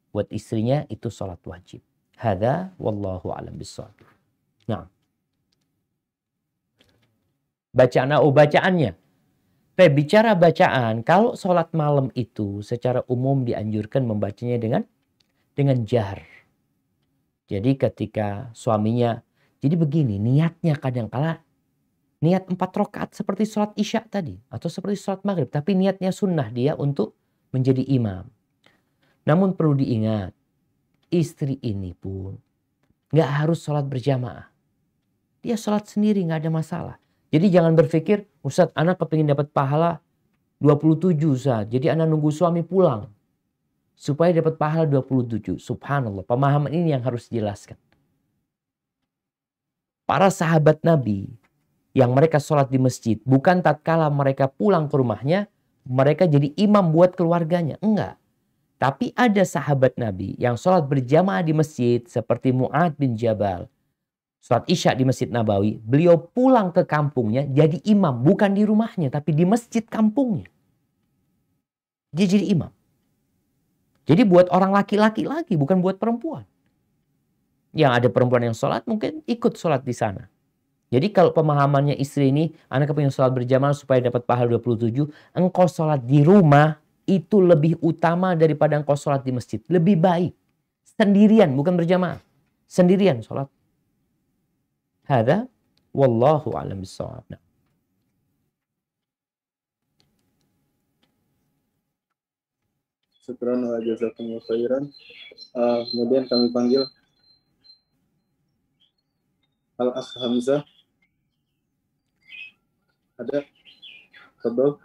buat istrinya itu sholat wajib. Hadza wallahu a'lam bishawab. Nah, bacaannya. Bicara bacaan, kalau sholat malam itu secara umum dianjurkan membacanya dengan jahar. Jadi ketika suaminya, jadi begini, niatnya kadangkala niat 4 rakaat seperti sholat isya tadi, atau seperti sholat maghrib, tapi niatnya sunnah dia untuk menjadi imam. Namun perlu diingat, istri ini pun nggak harus sholat berjamaah. Dia sholat sendiri, nggak ada masalah. Jadi jangan berpikir, Ustaz, anak kepingin dapat pahala 27 Ustaz. Jadi anak nunggu suami pulang supaya dapat pahala 27. Subhanallah, pemahaman ini yang harus dijelaskan. Para sahabat Nabi yang mereka sholat di masjid, bukan tatkala mereka pulang ke rumahnya, mereka jadi imam buat keluarganya. Enggak. Tapi ada sahabat Nabi yang sholat berjamaah di masjid seperti Mu'adz bin Jabal. Sholat isya di Masjid Nabawi, beliau pulang ke kampungnya jadi imam. Bukan di rumahnya, tapi di masjid kampungnya. Dia jadi imam. Jadi buat orang laki-laki lagi, bukan buat perempuan. Yang ada perempuan yang sholat, mungkin ikut sholat di sana. Jadi kalau pemahamannya istri ini, anak kepingin sholat berjamaah supaya dapat pahala 27, engkau sholat di rumah, itu lebih utama daripada engkau sholat di masjid. Lebih baik. Sendirian, bukan berjamaah. Sendirian sholat. Hadza wallahu a'lam bishawab. Syukran wa jazakumullahu khairan. Kemudian kami panggil Al-Akh Hamzah. Ada? Tafadhol.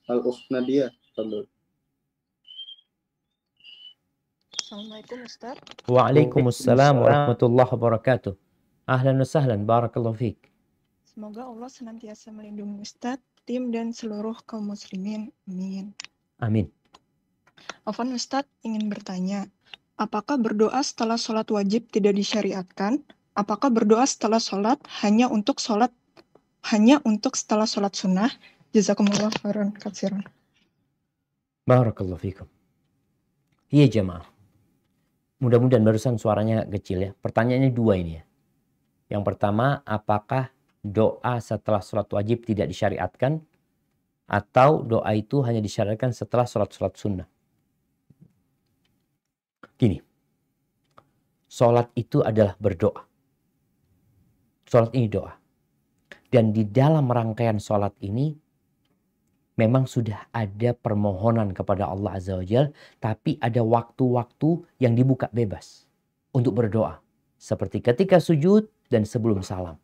Al-Ukh Nadia. Tafadhol. Assalamualaikum Ustaz. Waalaikumsalam warahmatullahi wabarakatuh. Ahlan wa sahlan, barakallahu fiik. Semoga Allah senantiasa melindungi Ustaz, tim dan seluruh kaum muslimin. Amin. Amin. Afwan Ustaz ingin bertanya, apakah berdoa setelah sholat wajib tidak disyariatkan? Apakah berdoa setelah sholat hanya untuk setelah sholat sunnah? Jazakumullah khairan katsiran. Barakallahu fiikum. Iya jemaah. Mudah-mudahan barusan suaranya kecil ya. Pertanyaannya 2 ini ya. Yang pertama, apakah doa setelah sholat wajib tidak disyariatkan? Atau doa itu hanya disyariatkan setelah sholat-sholat sunnah? Gini. Sholat itu adalah berdoa. Sholat ini doa. Dan di dalam rangkaian sholat ini, memang sudah ada permohonan kepada Allah Azza wa Jalla, tapi ada waktu-waktu yang dibuka bebas untuk berdoa. Seperti ketika sujud dan sebelum salam.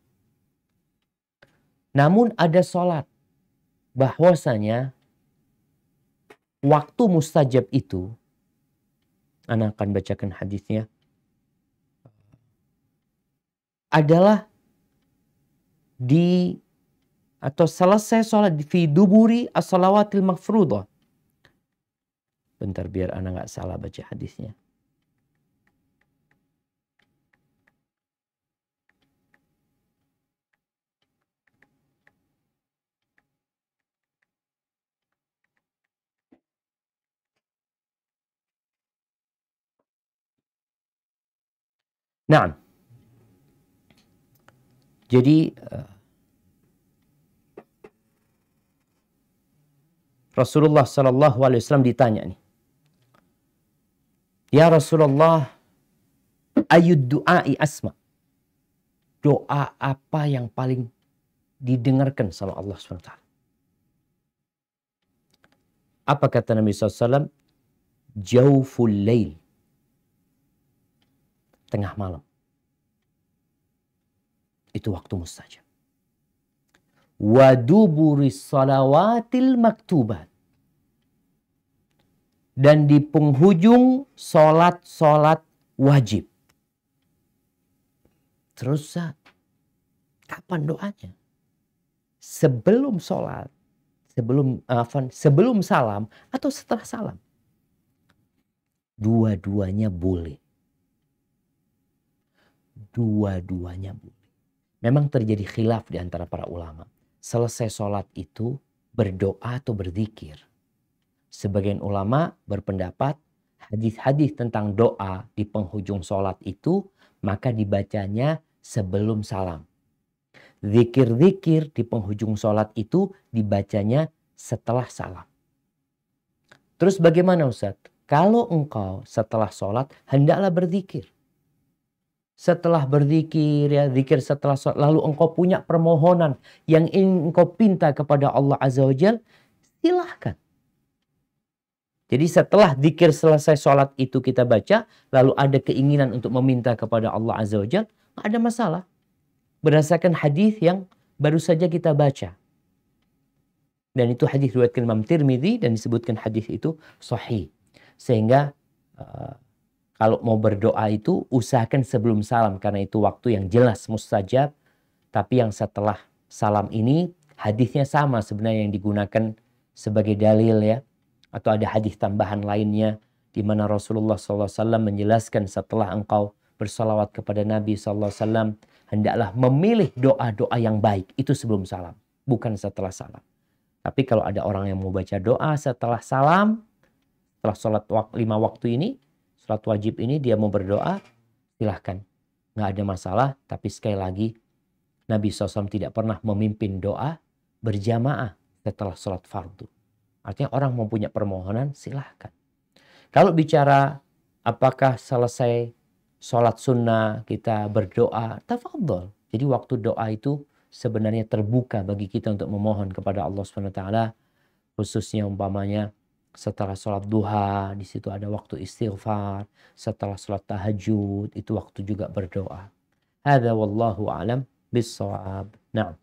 Namun ada sholat, bahwasanya waktu mustajab itu, Ana akan bacakan hadisnya, adalah di atau selesai sholat fi duburi as-salawatil mafruḍah. Bentar biar Ana nggak salah baca hadisnya. Nah, jadi Rasulullah Sallallahu Alaihi Wasallam ditanya nih, ya Rasulullah, ayud du'ai asma, doa apa yang paling didengarkan sama Allah SWT? Apa kata Nabi SAW? Jawful lail, tengah malam. Itu waktu mustajab. Wa duburis salawatil maktubat, dan di penghujung solat-solat wajib. Terus kapan doanya? Sebelum solat, sebelum salam atau setelah salam? Dua-duanya boleh. Dua-duanya boleh. Memang terjadi khilaf di antara para ulama. Selesai sholat itu berdoa atau berzikir. Sebagian ulama berpendapat hadis-hadis tentang doa di penghujung sholat itu maka dibacanya sebelum salam. Zikir-zikir di penghujung sholat itu dibacanya setelah salam. Terus bagaimana Ustaz? Kalau engkau setelah sholat hendaklah berzikir. Setelah berzikir, ya zikir setelah sholat, lalu engkau punya permohonan yang ingin engkau pinta kepada Allah Azza wa Jalla, silahkan. Jadi setelah zikir selesai sholat itu kita baca, lalu ada keinginan untuk meminta kepada Allah Azza wa Jalla, nggak ada masalah. Berdasarkan hadis yang baru saja kita baca. Dan itu hadis riwayat Imam Tirmidzi dan disebutkan hadis itu sahih. Sehingga kalau mau berdoa itu usahakan sebelum salam karena itu waktu yang jelas mustajab. Tapi yang setelah salam ini hadisnya sama sebenarnya yang digunakan sebagai dalil ya. Atau ada hadis tambahan lainnya di mana Rasulullah SAW menjelaskan setelah engkau bersalawat kepada Nabi SAW hendaklah memilih doa-doa yang baik itu sebelum salam, bukan setelah salam. Tapi kalau ada orang yang mau baca doa setelah salam, setelah sholat 5 waktu ini, sholat wajib ini dia mau berdoa, silahkan. Nggak ada masalah, tapi sekali lagi Nabi SAW tidak pernah memimpin doa berjamaah setelah sholat fardu. Artinya orang mau punya permohonan, silahkan. Kalau bicara apakah selesai sholat sunnah kita berdoa, tafadhol. Jadi waktu doa itu sebenarnya terbuka bagi kita untuk memohon kepada Allah SWT. Khususnya umpamanya setelah sholat duha, di situ ada waktu istighfar. Setelah sholat tahajud, itu waktu juga berdoa. Hadza wallahu a'lam bis-shawab. Na'am.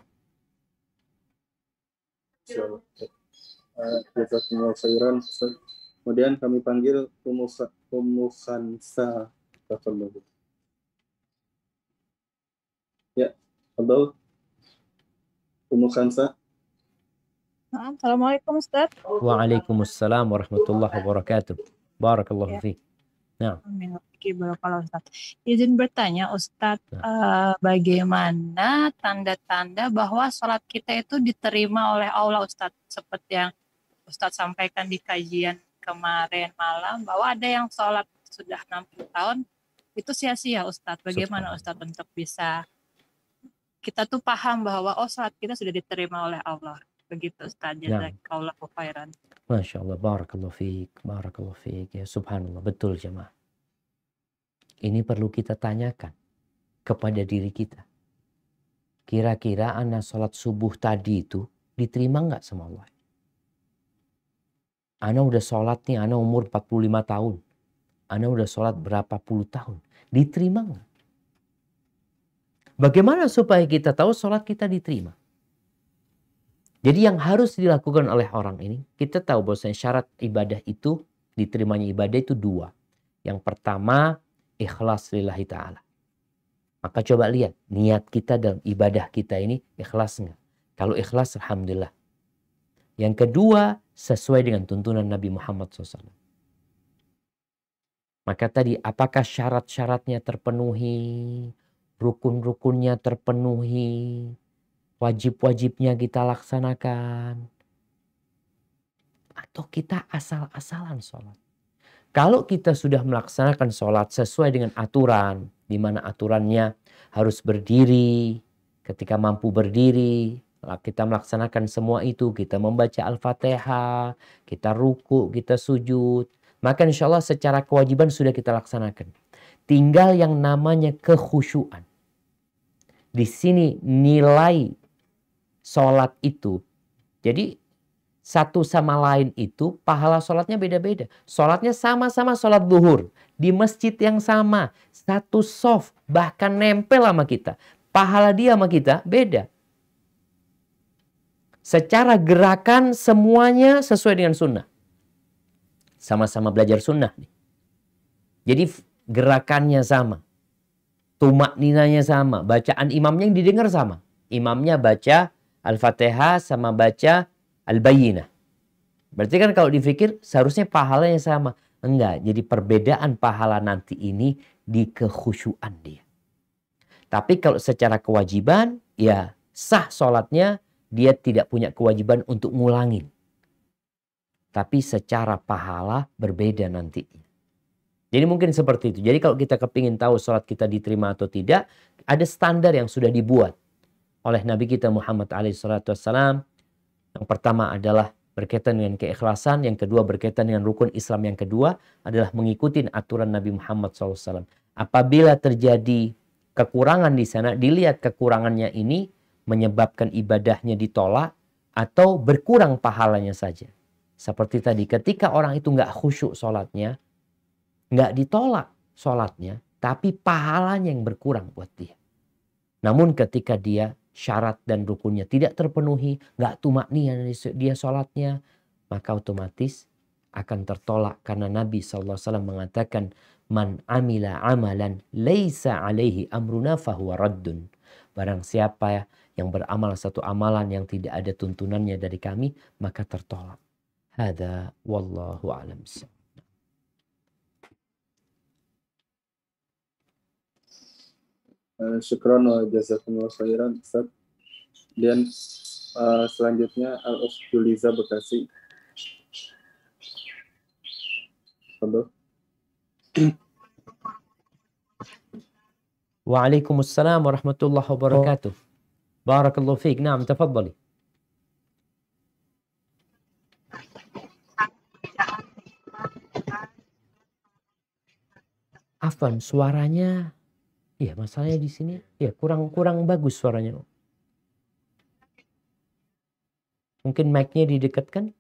Jazakumullah khairan. Kemudian kami panggil Ummu Khansa. Ya, halo. Ummu Khansa. Assalamualaikum Ustaz. Waalaikumsalam warahmatullahi wabarakatuh. Barakallahu fiik. Nah. Amin. Barakallahu Ustaz. Izin bertanya Ustaz, bagaimana tanda-tanda bahwa sholat kita itu diterima oleh Allah Ustaz? Seperti yang Ustaz sampaikan di kajian kemarin malam, bahwa ada yang sholat sudah 60 tahun, itu sia-sia Ustaz. Bagaimana Ustaz untuk bisa kita tuh paham bahwa sholat kita sudah diterima oleh Allah? Begitu Ustaz. Jazakallahu khairan. Masya Allah. Barakallahu fiik. Barakallahu fiik. Ya subhanallah. Betul jemaah. Ini perlu kita tanyakan kepada diri kita. Kira-kira ana sholat subuh tadi itu diterima nggak sama Allah? Ana udah sholat nih, ana umur 45 tahun. Ana udah sholat berapa puluh tahun. Diterima nggak? Bagaimana supaya kita tahu sholat kita diterima? Jadi yang harus dilakukan oleh orang ini, kita tahu bahwasanya syarat ibadah itu, diterimanya ibadah itu dua. Yang pertama, ikhlas lillahi ta'ala. Maka coba lihat, niat kita dalam ibadah kita ini ikhlas nggak? Kalau ikhlas, alhamdulillah. Yang kedua, sesuai dengan tuntunan Nabi Muhammad SAW. Maka tadi, apakah syarat-syaratnya terpenuhi? Rukun-rukunnya terpenuhi? Wajib-wajibnya kita laksanakan? Atau kita asal-asalan sholat? Kalau kita sudah melaksanakan sholat sesuai dengan aturan, di mana aturannya harus berdiri, ketika mampu berdiri, kita melaksanakan semua itu, kita membaca Al-Fatihah, kita ruku, kita sujud, maka insya Allah secara kewajiban sudah kita laksanakan. Tinggal yang namanya kekhusyuan. Di sini nilai sholat itu, jadi satu sama lain itu pahala sholatnya beda-beda. Sholatnya sama-sama sholat duhur. Di masjid yang sama. Satu soft. Bahkan nempel sama kita. Pahala dia sama kita beda. Secara gerakan semuanya sesuai dengan sunnah. Sama-sama belajar sunnah. Jadi gerakannya sama. Tumak ninanya sama. Bacaan imamnya yang didengar sama. Imamnya baca Al-Fatihah sama baca Al-Bayyinah. Berarti kan kalau dipikir seharusnya pahalanya sama. Enggak, jadi perbedaan pahala nanti ini di kekhusyuan dia. Tapi kalau secara kewajiban, ya sah sholatnya, dia tidak punya kewajiban untuk ngulangin. Tapi secara pahala berbeda nantinya. Jadi mungkin seperti itu. Jadi kalau kita kepingin tahu sholat kita diterima atau tidak, ada standar yang sudah dibuat oleh Nabi kita Muhammad SAW. Yang pertama adalah berkaitan dengan keikhlasan. Yang kedua berkaitan dengan rukun Islam. Yang kedua adalah mengikuti aturan Nabi Muhammad SAW. Apabila terjadi kekurangan di sana, dilihat kekurangannya ini menyebabkan ibadahnya ditolak atau berkurang pahalanya saja. Seperti tadi, ketika orang itu nggak khusyuk sholatnya, nggak ditolak sholatnya, tapi pahalanya yang berkurang buat dia. Namun ketika dia syarat dan rukunnya tidak terpenuhi, nggak tumakniyah dia sholatnya, maka otomatis akan tertolak. Karena Nabi SAW mengatakan, Man amila amalan laysa alaihi amruna fahuwa raddun. Barang siapa yang beramal satu amalan yang tidak ada tuntunannya dari kami, maka tertolak. Hada wallahu a'lam. Syukran wa jazakumullah khairan, Ustaz. Dan selanjutnya Al-Ukht Juliza Bekasi. Halo. Waalaikumsalam warahmatullahi wabarakatuh. Barakallahu fiik. Naam, tafadhali. Afwan, suaranya iya, masalahnya di sini ya kurang bagus suaranya. Mungkin mic-nya didekatkan.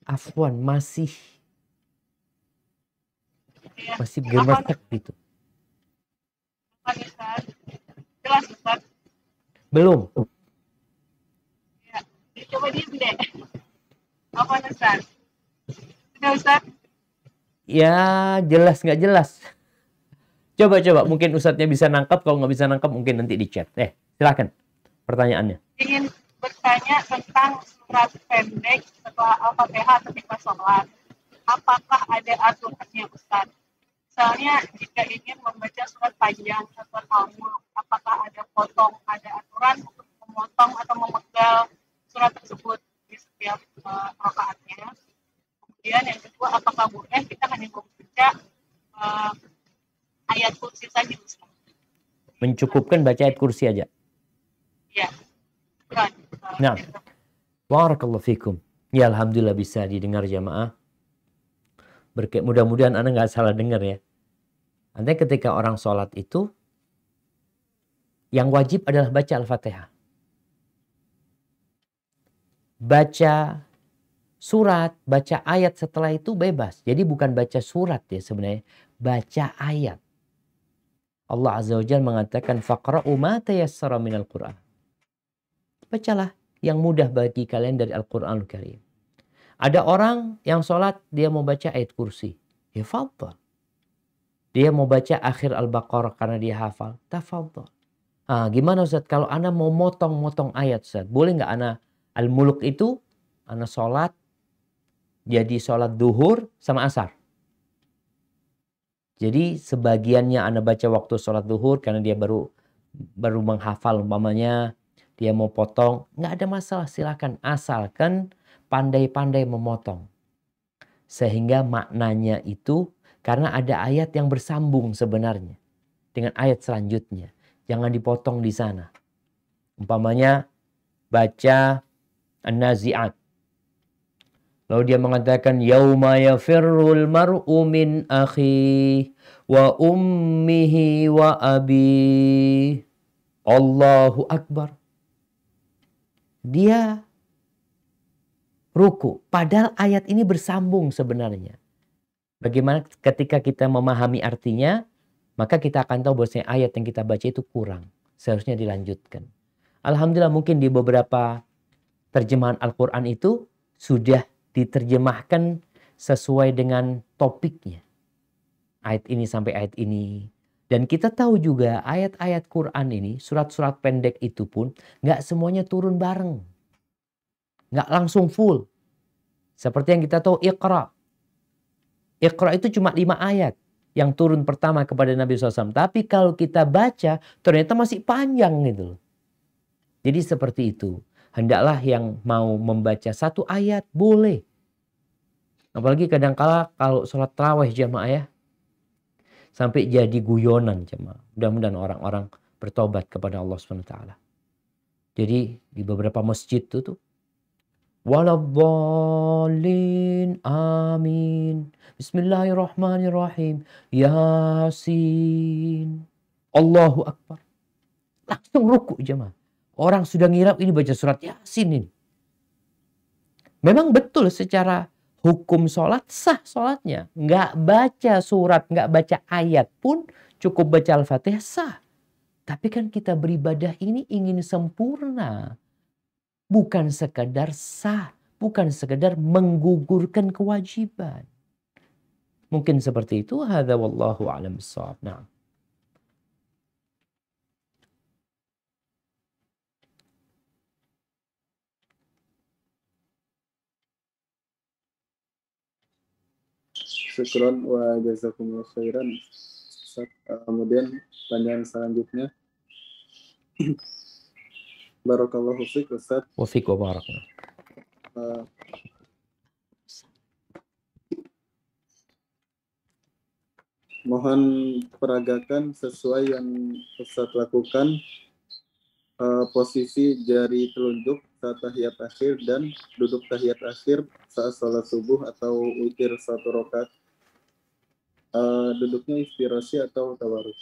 Afwan, masih gemetek gitu. Jelas, Ustaz. Belum. Ya, coba diem deh. Apa, Ustaz? Sudah, Ustaz? Ya, jelas nggak jelas. Coba mungkin Ustadznya bisa nangkap. Kalau nggak bisa nangkap mungkin nanti di chat. Silakan pertanyaannya. Ingin bertanya tentang surat pendek setelah Al-Fatihah ketika sholat. Apakah ada aturannya, Ustaz? Misalnya jika ingin membaca surat panjang, surat Al-Mulk, apakah ada potong, ada aturan untuk memotong atau memenggal surat tersebut di setiap rakaatnya? Kemudian yang kedua, apakah boleh kita hanya membaca ayat kursi saja, Ustaz? Mencukupkan baca ayat kursi aja. Iya. Nah, barakallahu fikum. Ya, alhamdulillah bisa didengar jamaah. Mudah-mudahan Anda nggak salah dengar ya. Nanti ketika orang sholat itu Yang wajib adalah baca Al-Fatihah. Baca surat, baca ayat setelah itu bebas. Jadi bukan baca surat ya sebenarnya, baca ayat. Allah Azza wa Jalla mengatakan faqra'u ma tayassara minal Qur'an. Bacalah yang mudah bagi kalian dari Al-Qur'anul Karim. Ada orang yang sholat dia mau baca ayat kursi. Ya fadhal. Dia mau baca akhir Al-Baqarah karena dia hafal. Tafadhal. Gimana Ustaz kalau ana mau motong-motong ayat Ustaz? Boleh nggak ana Al-Muluk itu ana sholat jadi sholat duhur sama asar. Jadi sebagiannya ana baca waktu sholat duhur karena dia baru menghafal umpamanya dia mau potong, nggak ada masalah, silakan asalkan pandai-pandai memotong. Sehingga maknanya itu karena ada ayat yang bersambung sebenarnya dengan ayat selanjutnya. Jangan dipotong di sana. Umpamanya baca An-Nazi'at. Lalu dia mengatakan yauma yafirrul mar'u min akhihi wa ummihi wa abihi. Allahu Akbar. Dia ruku. Padahal ayat ini bersambung sebenarnya. Bagaimana ketika kita memahami artinya, maka kita akan tahu bahwasanya ayat yang kita baca itu kurang. Seharusnya dilanjutkan. Alhamdulillah mungkin di beberapa terjemahan Al-Quran itu sudah diterjemahkan sesuai dengan topiknya. Ayat ini sampai ayat ini. Dan kita tahu juga ayat-ayat Quran ini, surat-surat pendek itu pun nggak semuanya turun bareng. Nggak langsung full. Seperti yang kita tahu Iqra. Iqra itu cuma 5 ayat yang turun pertama kepada Nabi SAW. Tapi kalau kita baca ternyata masih panjang gitu loh. Jadi seperti itu. Hendaklah yang mau membaca satu ayat boleh. Apalagi kadang-kala kalau sholat tarawih jamaah ya. Sampai jadi guyonan jemaah. Mudah-mudahan orang-orang bertobat kepada Allah SWT. Jadi di beberapa masjid itu tuh. Waladhdallin amin. Bismillahirrahmanirrahim. Yasin. Allahu Akbar. Langsung ruku jemaah. Orang sudah ngira ini baca surat Yasin ini. Memang betul secara hukum sholat sah sholatnya. Nggak baca surat, nggak baca ayat pun cukup baca Al-Fatihah sah. Tapi kan kita beribadah ini ingin sempurna. Bukan sekadar sah. Bukan sekadar menggugurkan kewajiban. Mungkin seperti itu. Hadza wallahu a'lam bissawab. Nah. Syukron wa jazakumullah khairan. Kemudian pertanyaan selanjutnya. Barakallahu fiik Ustaz. Wa fiik wa barakna. Mohon peragakan sesuai yang Ustaz lakukan. Posisi jari telunjuk saat tahiyat akhir dan duduk tahiyat akhir saat sholat subuh atau witir 1 rakaat. Duduknya iftirashi atau tawarruk.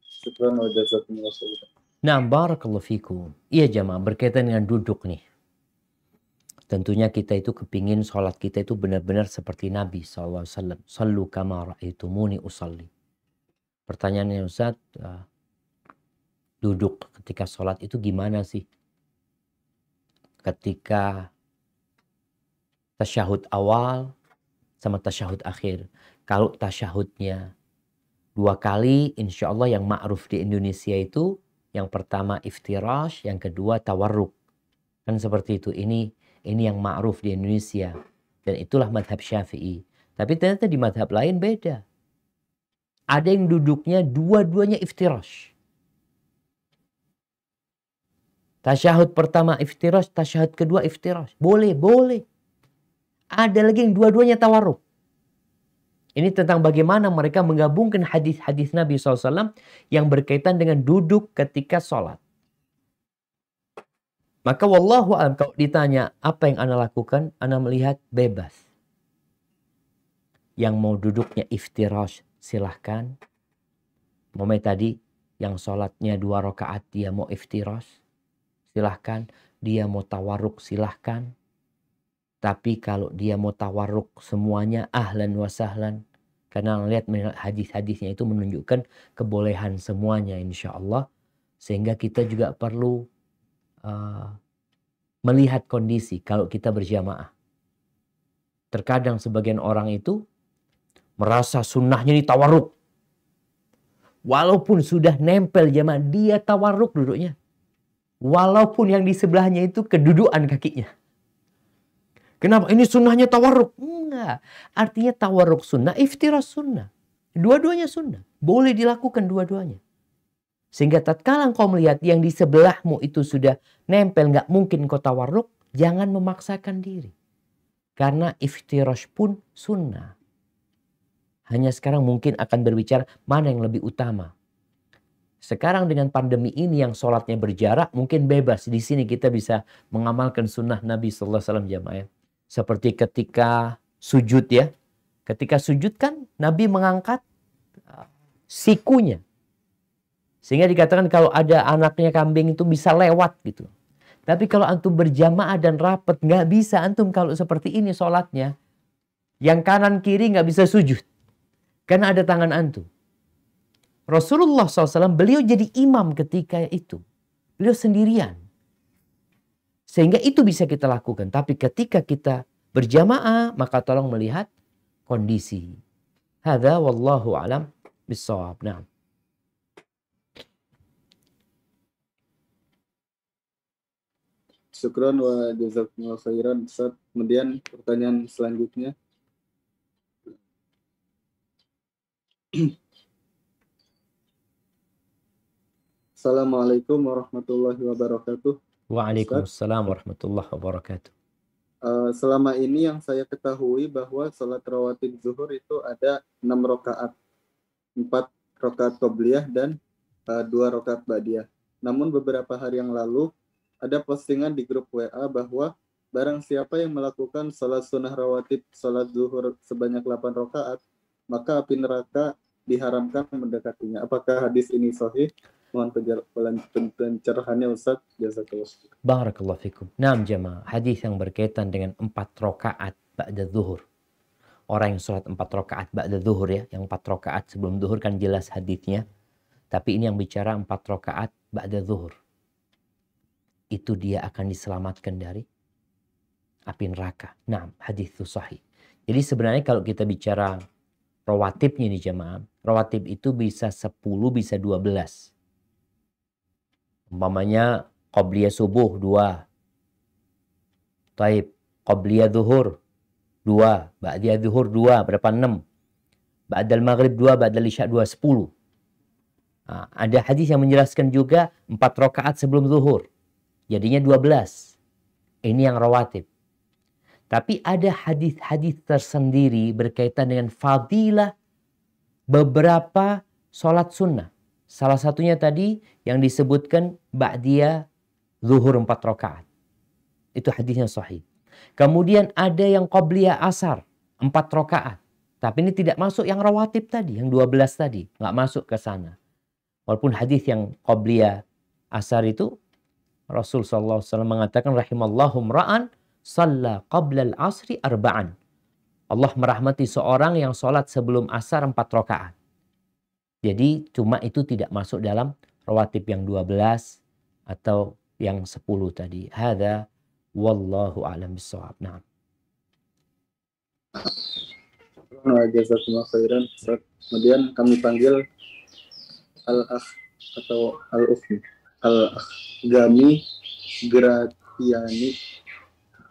Syukran wa jazakumullah khairan. Nah, barakallahu fikum. Iya jamaah, berkaitan dengan duduk nih. Tentunya kita itu kepingin sholat kita itu benar-benar seperti Nabi SAW. Sallu kama ra'aitumuni usalli. Pertanyaannya Ustaz, duduk ketika sholat itu gimana sih? Ketika tasyahud awal sama tasyahud akhir. Kalau tasyahudnya 2 kali, insya Allah yang ma'ruf di Indonesia itu, yang pertama iftirash, yang kedua tawarruk. Kan seperti itu. Ini yang ma'ruf di Indonesia. Dan itulah madhab Syafi'i. Tapi ternyata di madhab lain beda. Ada yang duduknya dua-duanya iftirash. Tasyahud pertama iftirash, tasyahud kedua iftirash. Boleh. Ada lagi yang dua-duanya tawarruk. Ini tentang bagaimana mereka menggabungkan hadis-hadis Nabi SAW yang berkaitan dengan duduk ketika sholat. Maka wallahu a'lam, kalau ditanya apa yang Anda lakukan, Anda melihat bebas. Yang mau duduknya iftirash silahkan. Tadi yang sholatnya 2 rakaat dia mau iftirash, silahkan. Dia mau tawarruk, silahkan. Tapi kalau dia mau tawarruk semuanya, ahlan wa sahlan. Karena lihat hadis-hadisnya itu menunjukkan kebolehan semuanya insya Allah. Sehingga kita juga perlu melihat kondisi kalau kita berjamaah. Terkadang sebagian orang itu merasa sunnahnya ini tawarruk. Walaupun sudah nempel jamaah, dia tawarruk duduknya. Walaupun yang di sebelahnya itu kedudukan kakinya. Kenapa? Ini sunnahnya tawarruk. Enggak. Artinya tawarruk sunnah, iftirash sunnah. Dua-duanya sunnah. Boleh dilakukan dua-duanya. Sehingga tatkala engkau melihat yang di sebelahmu itu sudah nempel, nggak mungkin kau tawarruk, jangan memaksakan diri. Karena iftirash pun sunnah. Hanya sekarang mungkin akan berbicara mana yang lebih utama. Sekarang dengan pandemi ini yang sholatnya berjarak, mungkin bebas. Di sini kita bisa mengamalkan sunnah Nabi SAW jamaah. Seperti ketika sujud ya. Ketika sujud kan Nabi mengangkat sikunya. Sehingga dikatakan kalau ada anaknya kambing itu bisa lewat gitu. Tapi kalau antum berjamaah dan rapat, nggak bisa antum kalau seperti ini sholatnya. Yang kanan kiri nggak bisa sujud. Karena ada tangan antum. Rasulullah SAW beliau jadi imam ketika itu. Beliau sendirian. Sehingga itu bisa kita lakukan. Tapi ketika kita berjamaah, maka tolong melihat kondisi. Hadza wallahu alam bissawab. Nah. Syukran wa jazakumullah khairan Ustaz. Kemudian pertanyaan selanjutnya. Assalamualaikum warahmatullahi wabarakatuh. Waalaikumsalam warahmatullahi wabarakatuh. Selama ini yang saya ketahui bahwa sholat rawatib zuhur itu ada 6 rakaat. 4 rakaat qobliyah dan 2 rakaat ba'diyah. Namun beberapa hari yang lalu ada postingan di grup WA bahwa barang siapa yang melakukan sholat sunnah rawatib sholat zuhur sebanyak 8 rakaat, maka api neraka diharamkan mendekatinya. Apakah hadis ini sahih? Mohon pencerahannya Ustaz. Jazakallah. Barakallahu fikum. Naam jamaah, hadis yang berkaitan dengan 4 rakaat ba'da zuhur. Orang yang sholat 4 rakaat ba'da zuhur ya, yang 4 rakaat sebelum zuhur kan jelas hadisnya. Tapi ini yang bicara 4 rakaat ba'da zuhur. Itu dia akan diselamatkan dari api neraka. Naam, hadis itu sahih. Jadi sebenarnya kalau kita bicara rawatibnya nih jamaah, rawatib itu bisa 10, bisa 12. Umpamanya qobliyah subuh 2. Taib, qobliyah zuhur 2. Ba'diyah zuhur 2, berapa 6. Ba'dal maghrib 2, ba'dal isya 2, 10. Nah, ada hadis yang menjelaskan juga 4 rakaat sebelum zuhur. Jadinya 12. Ini yang rawatib. Tapi ada hadis-hadis tersendiri berkaitan dengan fadilah beberapa sholat sunnah. Salah satunya tadi yang disebutkan ba'diyah zuhur 4 rakaat. Itu hadisnya sahih. Kemudian ada yang qobliyah asar 4 rakaat. Tapi ini tidak masuk yang rawatib tadi, yang 12 tadi. Nggak masuk ke sana. Walaupun hadis yang qobliyah asar itu Rasul SAW mengatakan rahimallahu mra'an shalla qabla al-asri arba'an. Allah merahmati seorang yang sholat sebelum asar 4 rakaat. Jadi cuma itu tidak masuk dalam rawatib yang 12 atau yang 10 tadi. Hadza wallahu a'lam bissawab. Nah. Jazakumullah khairan. Kemudian kami panggil al-akh atau al-ukhmi. Al-akh Gami Gratiani.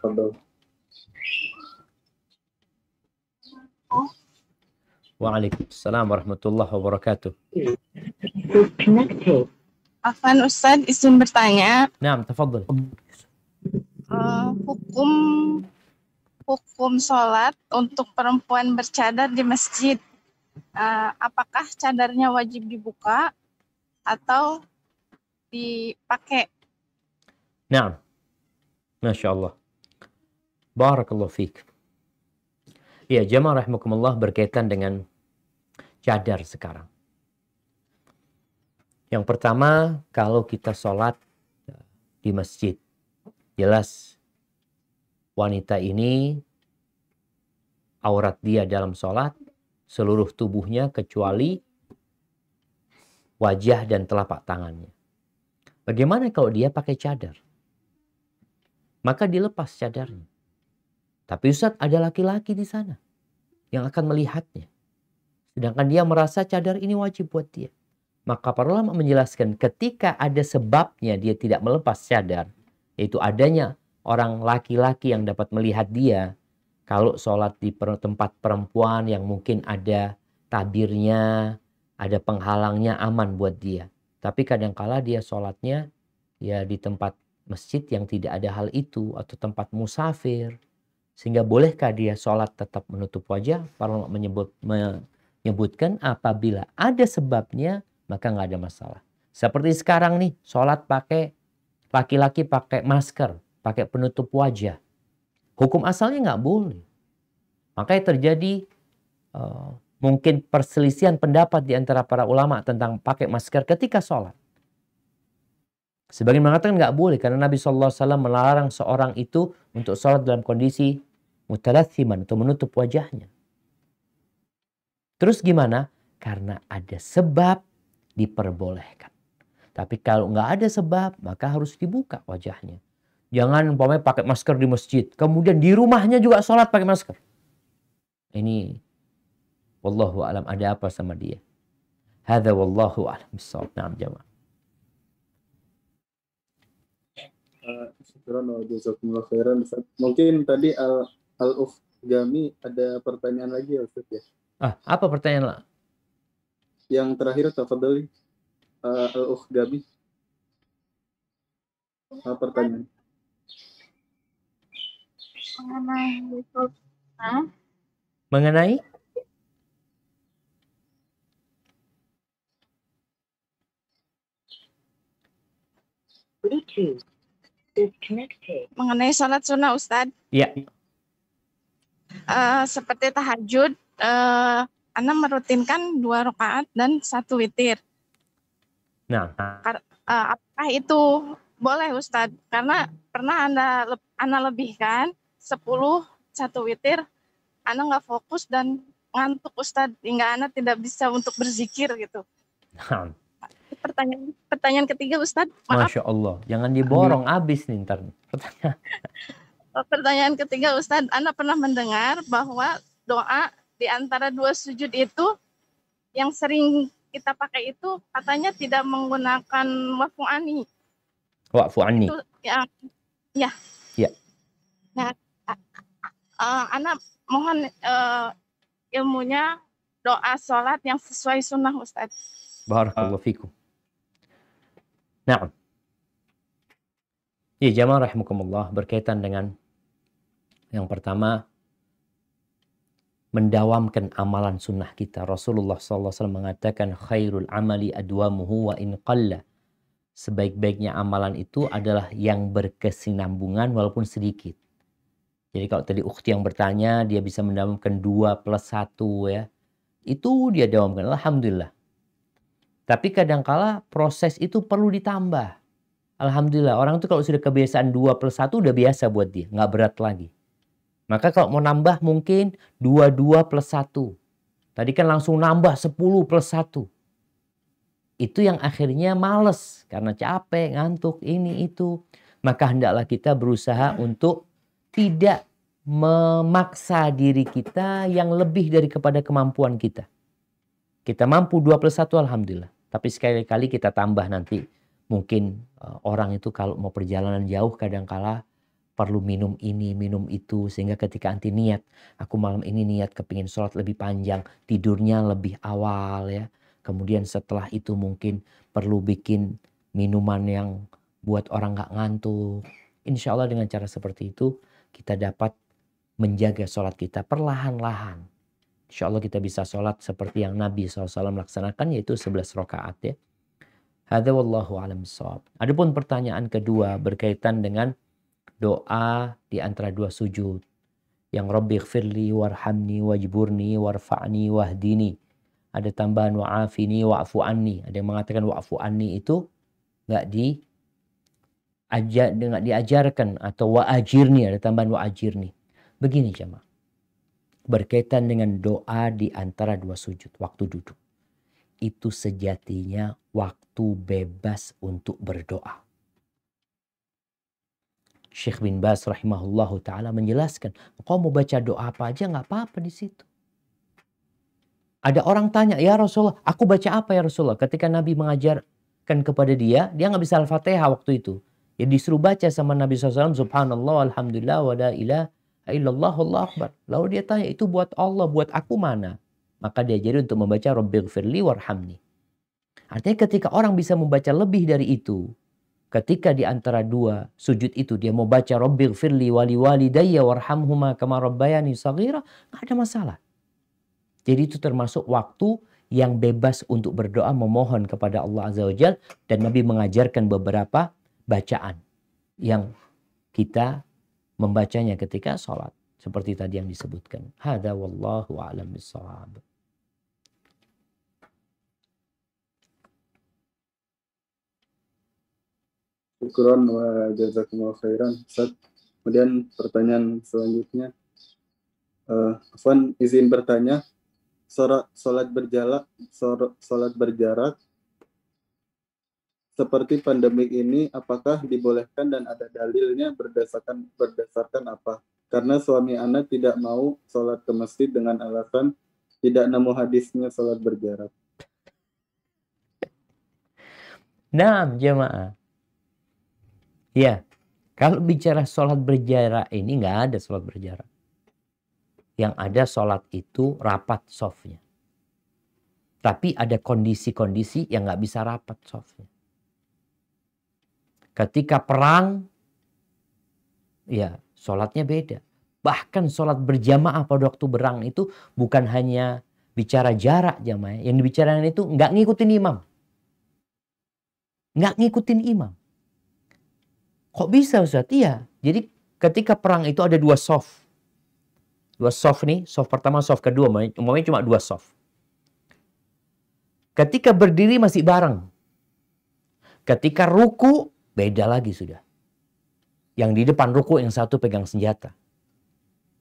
Fadhol. Waalaikumsalam warahmatullahi wabarakatuh. Afan Ustadz, izin bertanya. Naam, tafadhol. Hukum sholat untuk perempuan bercadar di masjid. Apakah cadarnya wajib dibuka atau dipakai? Naam. Masya Allah. Barakallahu fiik. Ya, jamaah rahimakumullah berkaitan dengan cadar sekarang. Yang pertama, kalau kita sholat di masjid, jelas wanita ini aurat dia dalam sholat seluruh tubuhnya kecuali wajah dan telapak tangannya. Bagaimana kalau dia pakai cadar? Maka dilepas cadarnya. Tapi Ustaz, ada laki-laki di sana yang akan melihatnya. Sedangkan dia merasa cadar ini wajib buat dia. Maka para ulama menjelaskan ketika ada sebabnya dia tidak melepas cadar, yaitu adanya orang laki-laki yang dapat melihat dia, kalau sholat di tempat perempuan yang mungkin ada tabirnya, ada penghalangnya, aman buat dia. Tapi kadangkala dia sholatnya ya di tempat masjid yang tidak ada hal itu, atau tempat musafir. Sehingga bolehkah dia sholat tetap menutup wajah? Para ulama menyebutkan apabila ada sebabnya, maka nggak ada masalah. Seperti sekarang nih, sholat pakai laki-laki pakai masker, pakai penutup wajah. Hukum asalnya nggak boleh. Makanya terjadi mungkin perselisihan pendapat di antara para ulama tentang pakai masker ketika sholat. Sebagian mengatakan nggak boleh karena Nabi SAW melarang seorang itu untuk sholat dalam kondisi mutalatsiman atau menutup wajahnya. Terus gimana? Karena ada sebab diperbolehkan. Tapi kalau nggak ada sebab, maka harus dibuka wajahnya. Jangan umpamanya pakai masker di masjid, kemudian di rumahnya juga sholat pakai masker. Ini wallahu alam, ada apa sama dia? Hadza wallahu alam bissawab. Na'am jamaah. Syukran wa jazakumullah khairan. Mungkin tadi Al-Ukh Gami ada pertanyaan lagi ya Ustaz ya? Apa pertanyaan? Yang terakhir tafadhali Al-Ukh Gami. Pertanyaan. Mengenai Bluetooth disconnected. Mengenai sholat sunnah Ustadz, ya. Seperti tahajud, Ana merutinkan 2 rakaat dan 1 witir. Nah, Apakah itu boleh Ustadz? Karena pernah Ana lebihkan 10 1 witir, Ana nggak fokus dan ngantuk Ustadz, hingga Ana tidak bisa untuk berzikir gitu. nah. Pertanyaan ketiga Ustadz, maaf. Masya Allah, jangan diborong habis nih ntar. Pertanyaan ketiga Ustadz, Ana pernah mendengar bahwa doa di antara 2 sujud itu yang sering kita pakai itu katanya tidak menggunakan wa'fu anni. Wa'fu anni. Itu yang ya. Nah, Ana mohon ilmunya doa sholat yang sesuai sunnah Ustadz. Barakallahu fikum. Nah, ya jamaah rahimakumullah, berkaitan dengan yang pertama, mendawamkan amalan sunnah kita. Rasulullah SAW mengatakan khairul amali adwamuhu wa in qalla. Sebaik-baiknya amalan itu adalah yang berkesinambungan walaupun sedikit. Jadi kalau tadi ukhti yang bertanya, dia bisa mendawamkan 2 plus 1 ya. Itu dia dawamkan, alhamdulillah. Tapi kadangkala proses itu perlu ditambah. Alhamdulillah, orang itu kalau sudah kebiasaan 2 plus 1 udah biasa buat dia, nggak berat lagi. Maka kalau mau nambah mungkin 22 plus 1. Tadi kan langsung nambah 10 plus 1. Itu yang akhirnya males karena capek, ngantuk, ini itu. Maka hendaklah kita berusaha untuk tidak memaksa diri kita yang lebih dari kepada kemampuan kita. Kita mampu 2 plus 1 alhamdulillah. Tapi sekali-kali kita tambah nanti. Mungkin orang itu kalau mau perjalanan jauh kadangkala perlu minum ini, minum itu. Sehingga ketika anti niat, aku malam ini niat kepingin sholat lebih panjang. Tidurnya lebih awal ya. Kemudian setelah itu mungkin perlu bikin minuman yang buat orang gak ngantuk. Insya Allah dengan cara seperti itu kita dapat menjaga sholat kita perlahan-lahan. Insya Allah kita bisa sholat seperti yang Nabi SAW melaksanakan, yaitu 11 rakaat ya. Hadza wallahu a'lam bissawab. Adapun pertanyaan kedua berkaitan dengan doa di antara 2 sujud. Yang Rabbi ighfirli warhamni wajburni warfa'ni wahdini. ada tambahan wa'afini wa'fu anni. Ada yang mengatakan wa'fu anni itu nggak diajarkan, atau wa'ajirni, ada tambahan wa'ajirni. Begini jemaah, berkaitan dengan doa di antara dua sujud waktu duduk. Itu sejatinya waktu bebas untuk berdoa. Syekh bin Baz rahimahullahu ta'ala menjelaskan, kau mau baca doa apa aja nggak apa-apa di situ. Ada orang tanya, ya Rasulullah, aku baca apa ya Rasulullah? Ketika Nabi mengajarkan kepada dia nggak bisa Al-Fatihah waktu itu. Ya disuruh baca sama Nabi SAW, subhanallah, alhamdulillah, wa la ilaha illallah, Allahu akbar. Lalu dia tanya, itu buat Allah, buat aku mana? Maka dia jadi untuk membaca Rabbighfirli warhamni. Artinya ketika orang bisa membaca lebih dari itu, ketika di antara dua sujud itu dia mau baca Rabbighfirli wali walidayya warhamhuma kama rabbayani shaghira, nggak ada masalah. Jadi itu termasuk waktu yang bebas untuk berdoa memohon kepada Allah Azza wa Jalla, dan Nabi mengajarkan beberapa bacaan yang kita membacanya ketika sholat. Seperti tadi yang disebutkan. Hada wallahu a'lam bishawab. Syukron wa jazakumullah khairan, Ustaz. Kemudian pertanyaan selanjutnya, Afwan izin bertanya, sholat berjarak seperti pandemik ini apakah dibolehkan dan ada dalilnya berdasarkan apa? Karena suami anak tidak mau sholat ke masjid dengan alasan tidak nemu hadisnya sholat berjarak. Nah, jemaah. Ya, kalau bicara sholat berjarak ini nggak ada sholat berjarak. Yang ada sholat itu rapat shafnya. Tapi ada kondisi-kondisi yang nggak bisa rapat shafnya. Ketika perang, ya sholatnya beda. Bahkan sholat berjamaah pada waktu berang itu bukan hanya bicara jarak jamaah. Yang dibicarakan itu nggak ngikutin imam. Nggak ngikutin imam. Kok bisa Ustaz? Iya. Jadi ketika perang itu ada dua shaf. Dua shaf nih, shaf pertama, shaf kedua, umumnya cuma dua shaf. Ketika berdiri masih bareng. Ketika ruku, beda lagi sudah. Yang di depan ruku, yang satu pegang senjata.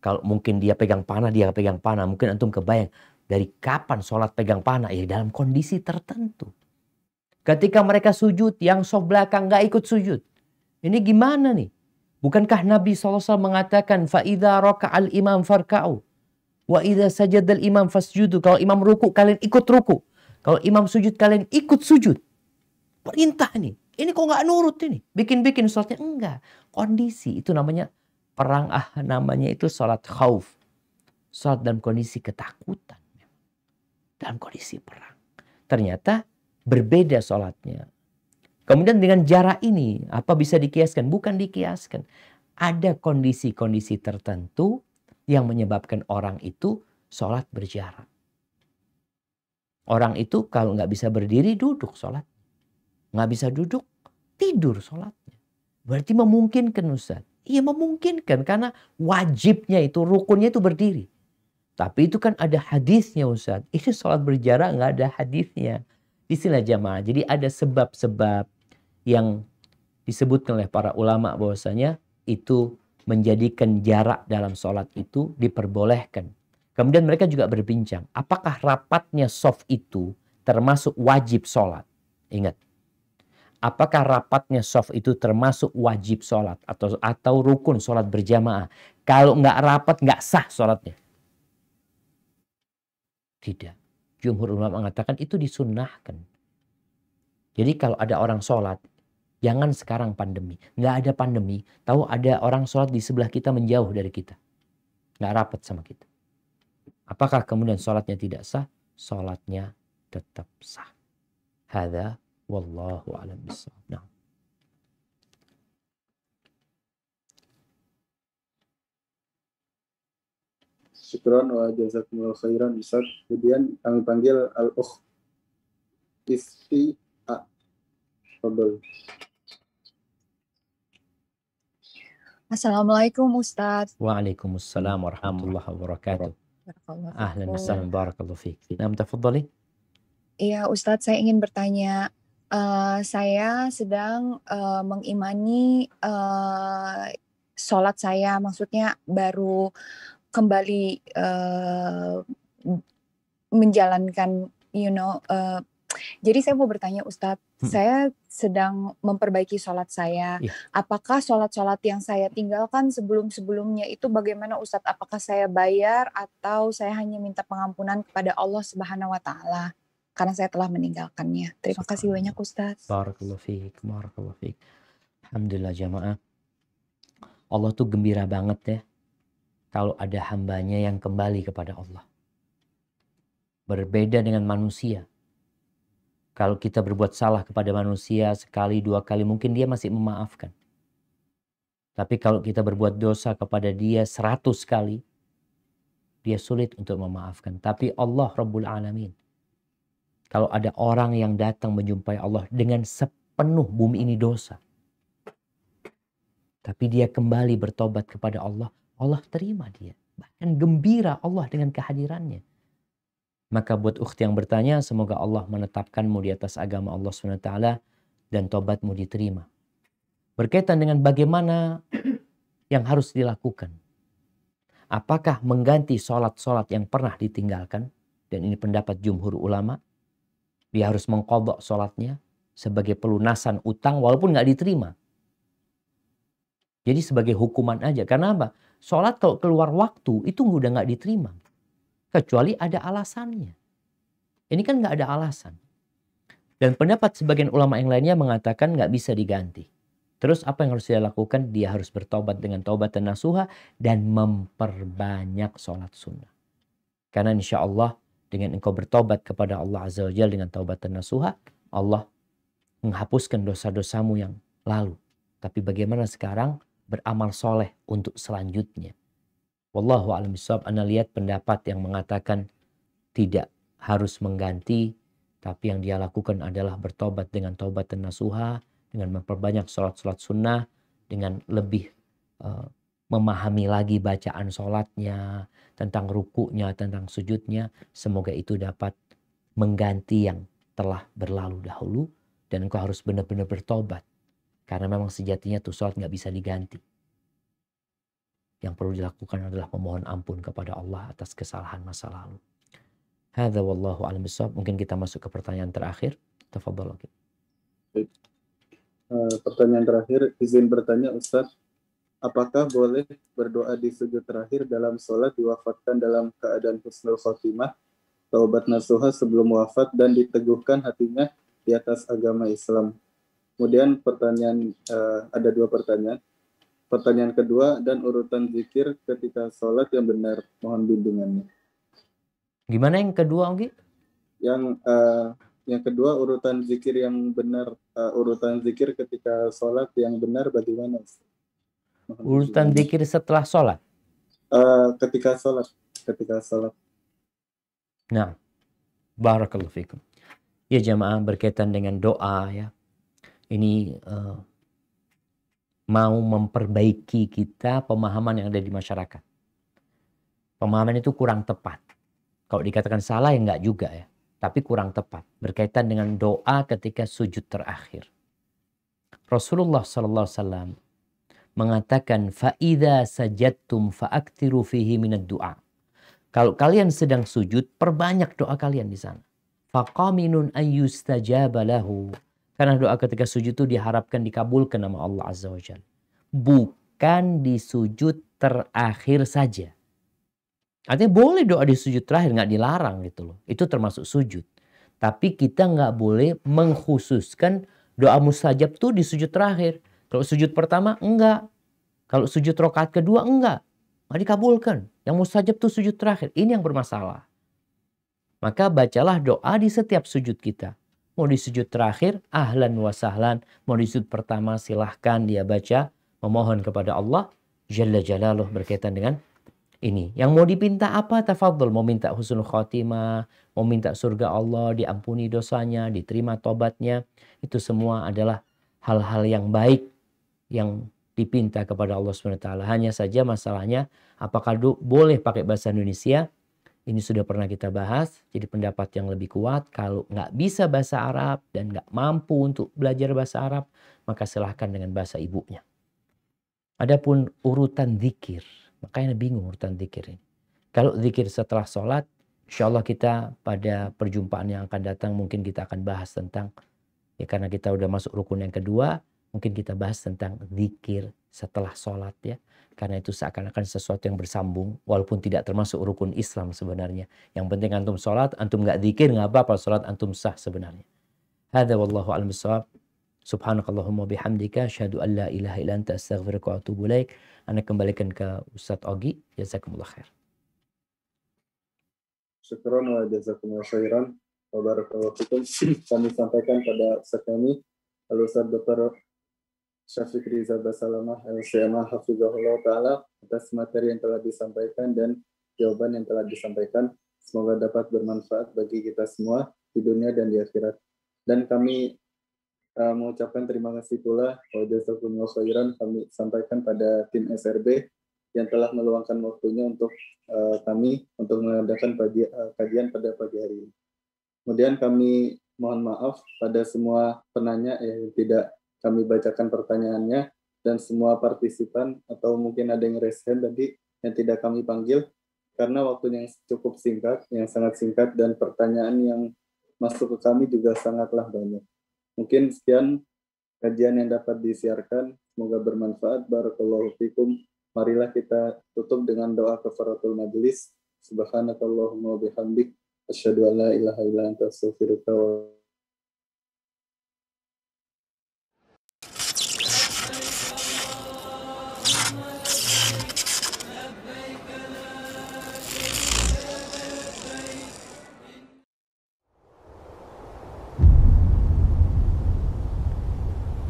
Kalau mungkin dia pegang panah, dia pegang panah. Mungkin antum kebayang, dari kapan sholat pegang panah? Ya dalam kondisi tertentu. Ketika mereka sujud, yang shaf belakang nggak ikut sujud. Ini gimana nih? Bukankah Nabi SAW mengatakan فَإِذَا رَكَعَ الْإِمَامْ فَارْكَعُوا وَإِذَا سَجَدَ الْإِمَامْ فَاسْجُدُوا. Kalau imam ruku, kalian ikut ruku. Kalau imam sujud, kalian ikut sujud. Perintah nih. Ini kok nggak nurut ini? Bikin-bikin sholatnya. Enggak. Kondisi. Itu namanya perang. Namanya itu sholat khauf. Sholat dalam kondisi ketakutan. Dalam kondisi perang. Ternyata berbeda sholatnya. Kemudian dengan jarak ini, apa bisa dikiaskan? Bukan dikiaskan. Ada kondisi-kondisi tertentu yang menyebabkan orang itu sholat berjarak. Orang itu kalau nggak bisa berdiri, duduk sholat. Nggak bisa duduk, tidur sholatnya. Berarti memungkinkan Ustaz. Iya memungkinkan, karena wajibnya itu, rukunnya itu berdiri. Tapi itu kan ada hadisnya Ustaz. Itu sholat berjarak nggak ada hadisnya. Istilah jamaah. Jadi ada sebab-sebab yang disebutkan oleh para ulama bahwasanya itu menjadikan jarak dalam sholat itu diperbolehkan. Kemudian mereka juga berbincang, apakah rapatnya shaf itu termasuk wajib sholat? Ingat, apakah rapatnya shaf itu termasuk wajib sholat atau rukun sholat berjamaah? Kalau nggak rapat, nggak sah sholatnya. Tidak. Jumhur ulama mengatakan itu disunnahkan. Jadi kalau ada orang sholat, jangan sekarang pandemi. Nggak ada pandemi, tahu ada orang sholat di sebelah kita menjauh dari kita. Nggak rapat sama kita. Apakah kemudian sholatnya tidak sah? Sholatnya tetap sah. Hadza wallahu a'lam bishawab. Nah. Syukran wa jazakumullah khairan Ustaz. Kemudian kami panggil Al-Ukh Isti A. Fadhal. Assalamualaikum Ustaz. Waalaikumsalam warahmatullahi wabarakatuh. Ahlan wa sahlan, barakallahu fiik. Naam, tafadhali. Iya, Ustadz, saya ingin bertanya. Saya sedang mengimani sholat saya, maksudnya baru kembali menjalankan, jadi saya mau bertanya Ustadz, saya sedang memperbaiki sholat saya. Iya. Apakah sholat-sholat yang saya tinggalkan sebelum-sebelumnya itu bagaimana Ustadz? Apakah saya bayar atau saya hanya minta pengampunan kepada Allah Subhanahu wa Ta'ala karena saya telah meninggalkannya? Terima kasih banyak Ustadz. Barakallahu fiik, barakallahu fiik. Alhamdulillah jamaah. Allah tuh gembira banget ya kalau ada hambanya yang kembali kepada Allah. Berbeda dengan manusia. Kalau kita berbuat salah kepada manusia sekali, dua kali, mungkin dia masih memaafkan. Tapi kalau kita berbuat dosa kepada dia 100 kali, dia sulit untuk memaafkan. Tapi Allah Rabbul Alamin, kalau ada orang yang datang menjumpai Allah dengan sepenuh bumi ini dosa, tapi dia kembali bertobat kepada Allah, Allah terima dia. Bahkan gembira Allah dengan kehadirannya. Maka buat ukhti yang bertanya, semoga Allah menetapkanmu di atas agama Allah SWT dan tobatmu diterima. Berkaitan dengan bagaimana yang harus dilakukan. Apakah mengganti sholat-sholat yang pernah ditinggalkan? Dan ini pendapat jumhur ulama. Dia harus mengqadha sholatnya sebagai pelunasan utang walaupun nggak diterima. Jadi sebagai hukuman aja. Karena apa? Sholat kalau keluar waktu itu udah nggak diterima. Kecuali ada alasannya. Ini kan nggak ada alasan. Dan pendapat sebagian ulama yang lainnya mengatakan nggak bisa diganti. Terus apa yang harus dia lakukan? Dia harus bertobat dengan taubatan nasuha dan memperbanyak sholat sunnah. Karena insya Allah dengan engkau bertobat kepada Allah Azza wa Jalla dengan taubatan nasuha, Allah menghapuskan dosa-dosamu yang lalu. Tapi bagaimana sekarang beramal soleh untuk selanjutnya? Wallahu a'lam bishawab. Anda lihat pendapat yang mengatakan tidak harus mengganti, tapi yang dia lakukan adalah bertobat dengan taubatan nasuha, dengan memperbanyak sholat-sholat sunnah, dengan lebih memahami lagi bacaan sholatnya, tentang rukuknya, tentang sujudnya. Semoga itu dapat mengganti yang telah berlalu dahulu, dan engkau harus benar-benar bertobat. Karena memang sejatinya tuh sholat nggak bisa diganti. Yang perlu dilakukan adalah memohon ampun kepada Allah atas kesalahan masa lalu. Hadza wallahu a'lam bishawab. Mungkin kita masuk ke pertanyaan terakhir. Tafadhol. Pertanyaan terakhir, izin bertanya Ustadz, apakah boleh berdoa di sujud terakhir dalam sholat diwafatkan dalam keadaan husnul khotimah, taubat nasuha sebelum wafat dan diteguhkan hatinya di atas agama Islam? Kemudian pertanyaan, ada dua pertanyaan. Pertanyaan kedua, dan urutan zikir ketika sholat yang benar, mohon bimbingannya. Gimana yang kedua, Ogi? Yang kedua, urutan zikir yang benar, urutan zikir ketika sholat yang benar bagaimana? Urutan zikir setelah sholat? Ketika sholat. Nah, barakallahu fikum. Ya jamaah, berkaitan dengan doa ya. Ini mau memperbaiki kita pemahaman yang ada di masyarakat. Pemahaman itu kurang tepat. Kalau dikatakan salah ya enggak juga ya. Tapi kurang tepat. Berkaitan dengan doa ketika sujud terakhir. Rasulullah SAW mengatakan, فَإِذَا سَجَدْتُمْ فَأَكْتِرُوا فِيهِ مِنَ الدُّعَى. Kalau kalian sedang sujud, perbanyak doa kalian di sana. فَقَامِنٌ أَن يُسْتَجَابَ لَهُ. Karena doa ketika sujud itu diharapkan dikabulkan sama Allah Azza wa Jalla. Bukan di sujud terakhir saja. Artinya boleh doa di sujud terakhir, nggak dilarang gitu loh. Itu termasuk sujud. Tapi kita nggak boleh mengkhususkan doa mustajab tuh di sujud terakhir. Kalau sujud pertama enggak. Kalau sujud rakaat kedua enggak. Nggak dikabulkan. Yang mustajab tuh sujud terakhir. Ini yang bermasalah. Maka bacalah doa di setiap sujud kita. Mau di sujud terakhir, ahlan wa sahlan. Mau di sujud pertama, silahkan dia baca. Memohon kepada Allah Jalla Jalaluh berkaitan dengan ini. Yang mau dipinta apa? Tafadhol. Mau minta husnul khotimah, mau minta surga Allah, diampuni dosanya, diterima tobatnya. Itu semua adalah hal-hal yang baik yang dipinta kepada Allah SWT. Hanya saja masalahnya, apakah boleh pakai bahasa Indonesia? Ini sudah pernah kita bahas, jadi pendapat yang lebih kuat, kalau nggak bisa bahasa Arab dan nggak mampu untuk belajar bahasa Arab, maka silahkan dengan bahasa ibunya. Adapun urutan zikir, makanya bingung urutan zikir ini. Kalau zikir setelah sholat, insya Allah kita pada perjumpaan yang akan datang mungkin kita akan bahas tentang, ya karena kita udah masuk rukun yang kedua, mungkin kita bahas tentang zikir setelah sholat ya. Karena itu seakan-akan sesuatu yang bersambung, walaupun tidak termasuk rukun Islam sebenarnya. Yang penting antum sholat, antum nggak zikir, nggak apa-apa, sholat antum sah sebenarnya. Hadza wallahu a'lam bishawab. Subhanakallahumma bihamdika, asyhadu an la ilaha illa anta, astaghfiruka wa atubu ilaik. Anda kembalikan ke Ustadz Ogi. Jazakumullah khair. Syukran wa jazakumullah khairan wa barakallahu fikum. Kami sampaikan pada Ustaz kami, Al-Ustaz Dr. Syafiq Riza Basalamah LCMA Hafizahullah Ta'ala atas materi yang telah disampaikan dan jawaban yang telah disampaikan. Semoga dapat bermanfaat bagi kita semua di dunia dan di akhirat. Dan kami mengucapkan terima kasih pula wa jazakumullah khairan kami sampaikan pada tim SRB yang telah meluangkan waktunya untuk kami untuk mengadakan kajian pada pagi hari ini. Kemudian kami mohon maaf pada semua penanya yang tidak kami bacakan pertanyaannya dan semua partisipan atau mungkin ada yang raise hand tadi yang tidak kami panggil karena waktunya yang cukup singkat, yang sangat singkat dan pertanyaan yang masuk ke kami juga sangatlah banyak. Mungkin sekian kajian yang dapat disiarkan, semoga bermanfaat. Barakallahu fikum. Marilah kita tutup dengan doa kafaratul majelis. Subhanakallahumma bihamdik, asyhadu an la ilaha illa anta, astaghfiruka wa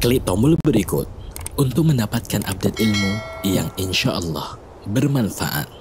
Klik tombol berikut untuk mendapatkan update ilmu yang insya Allah bermanfaat.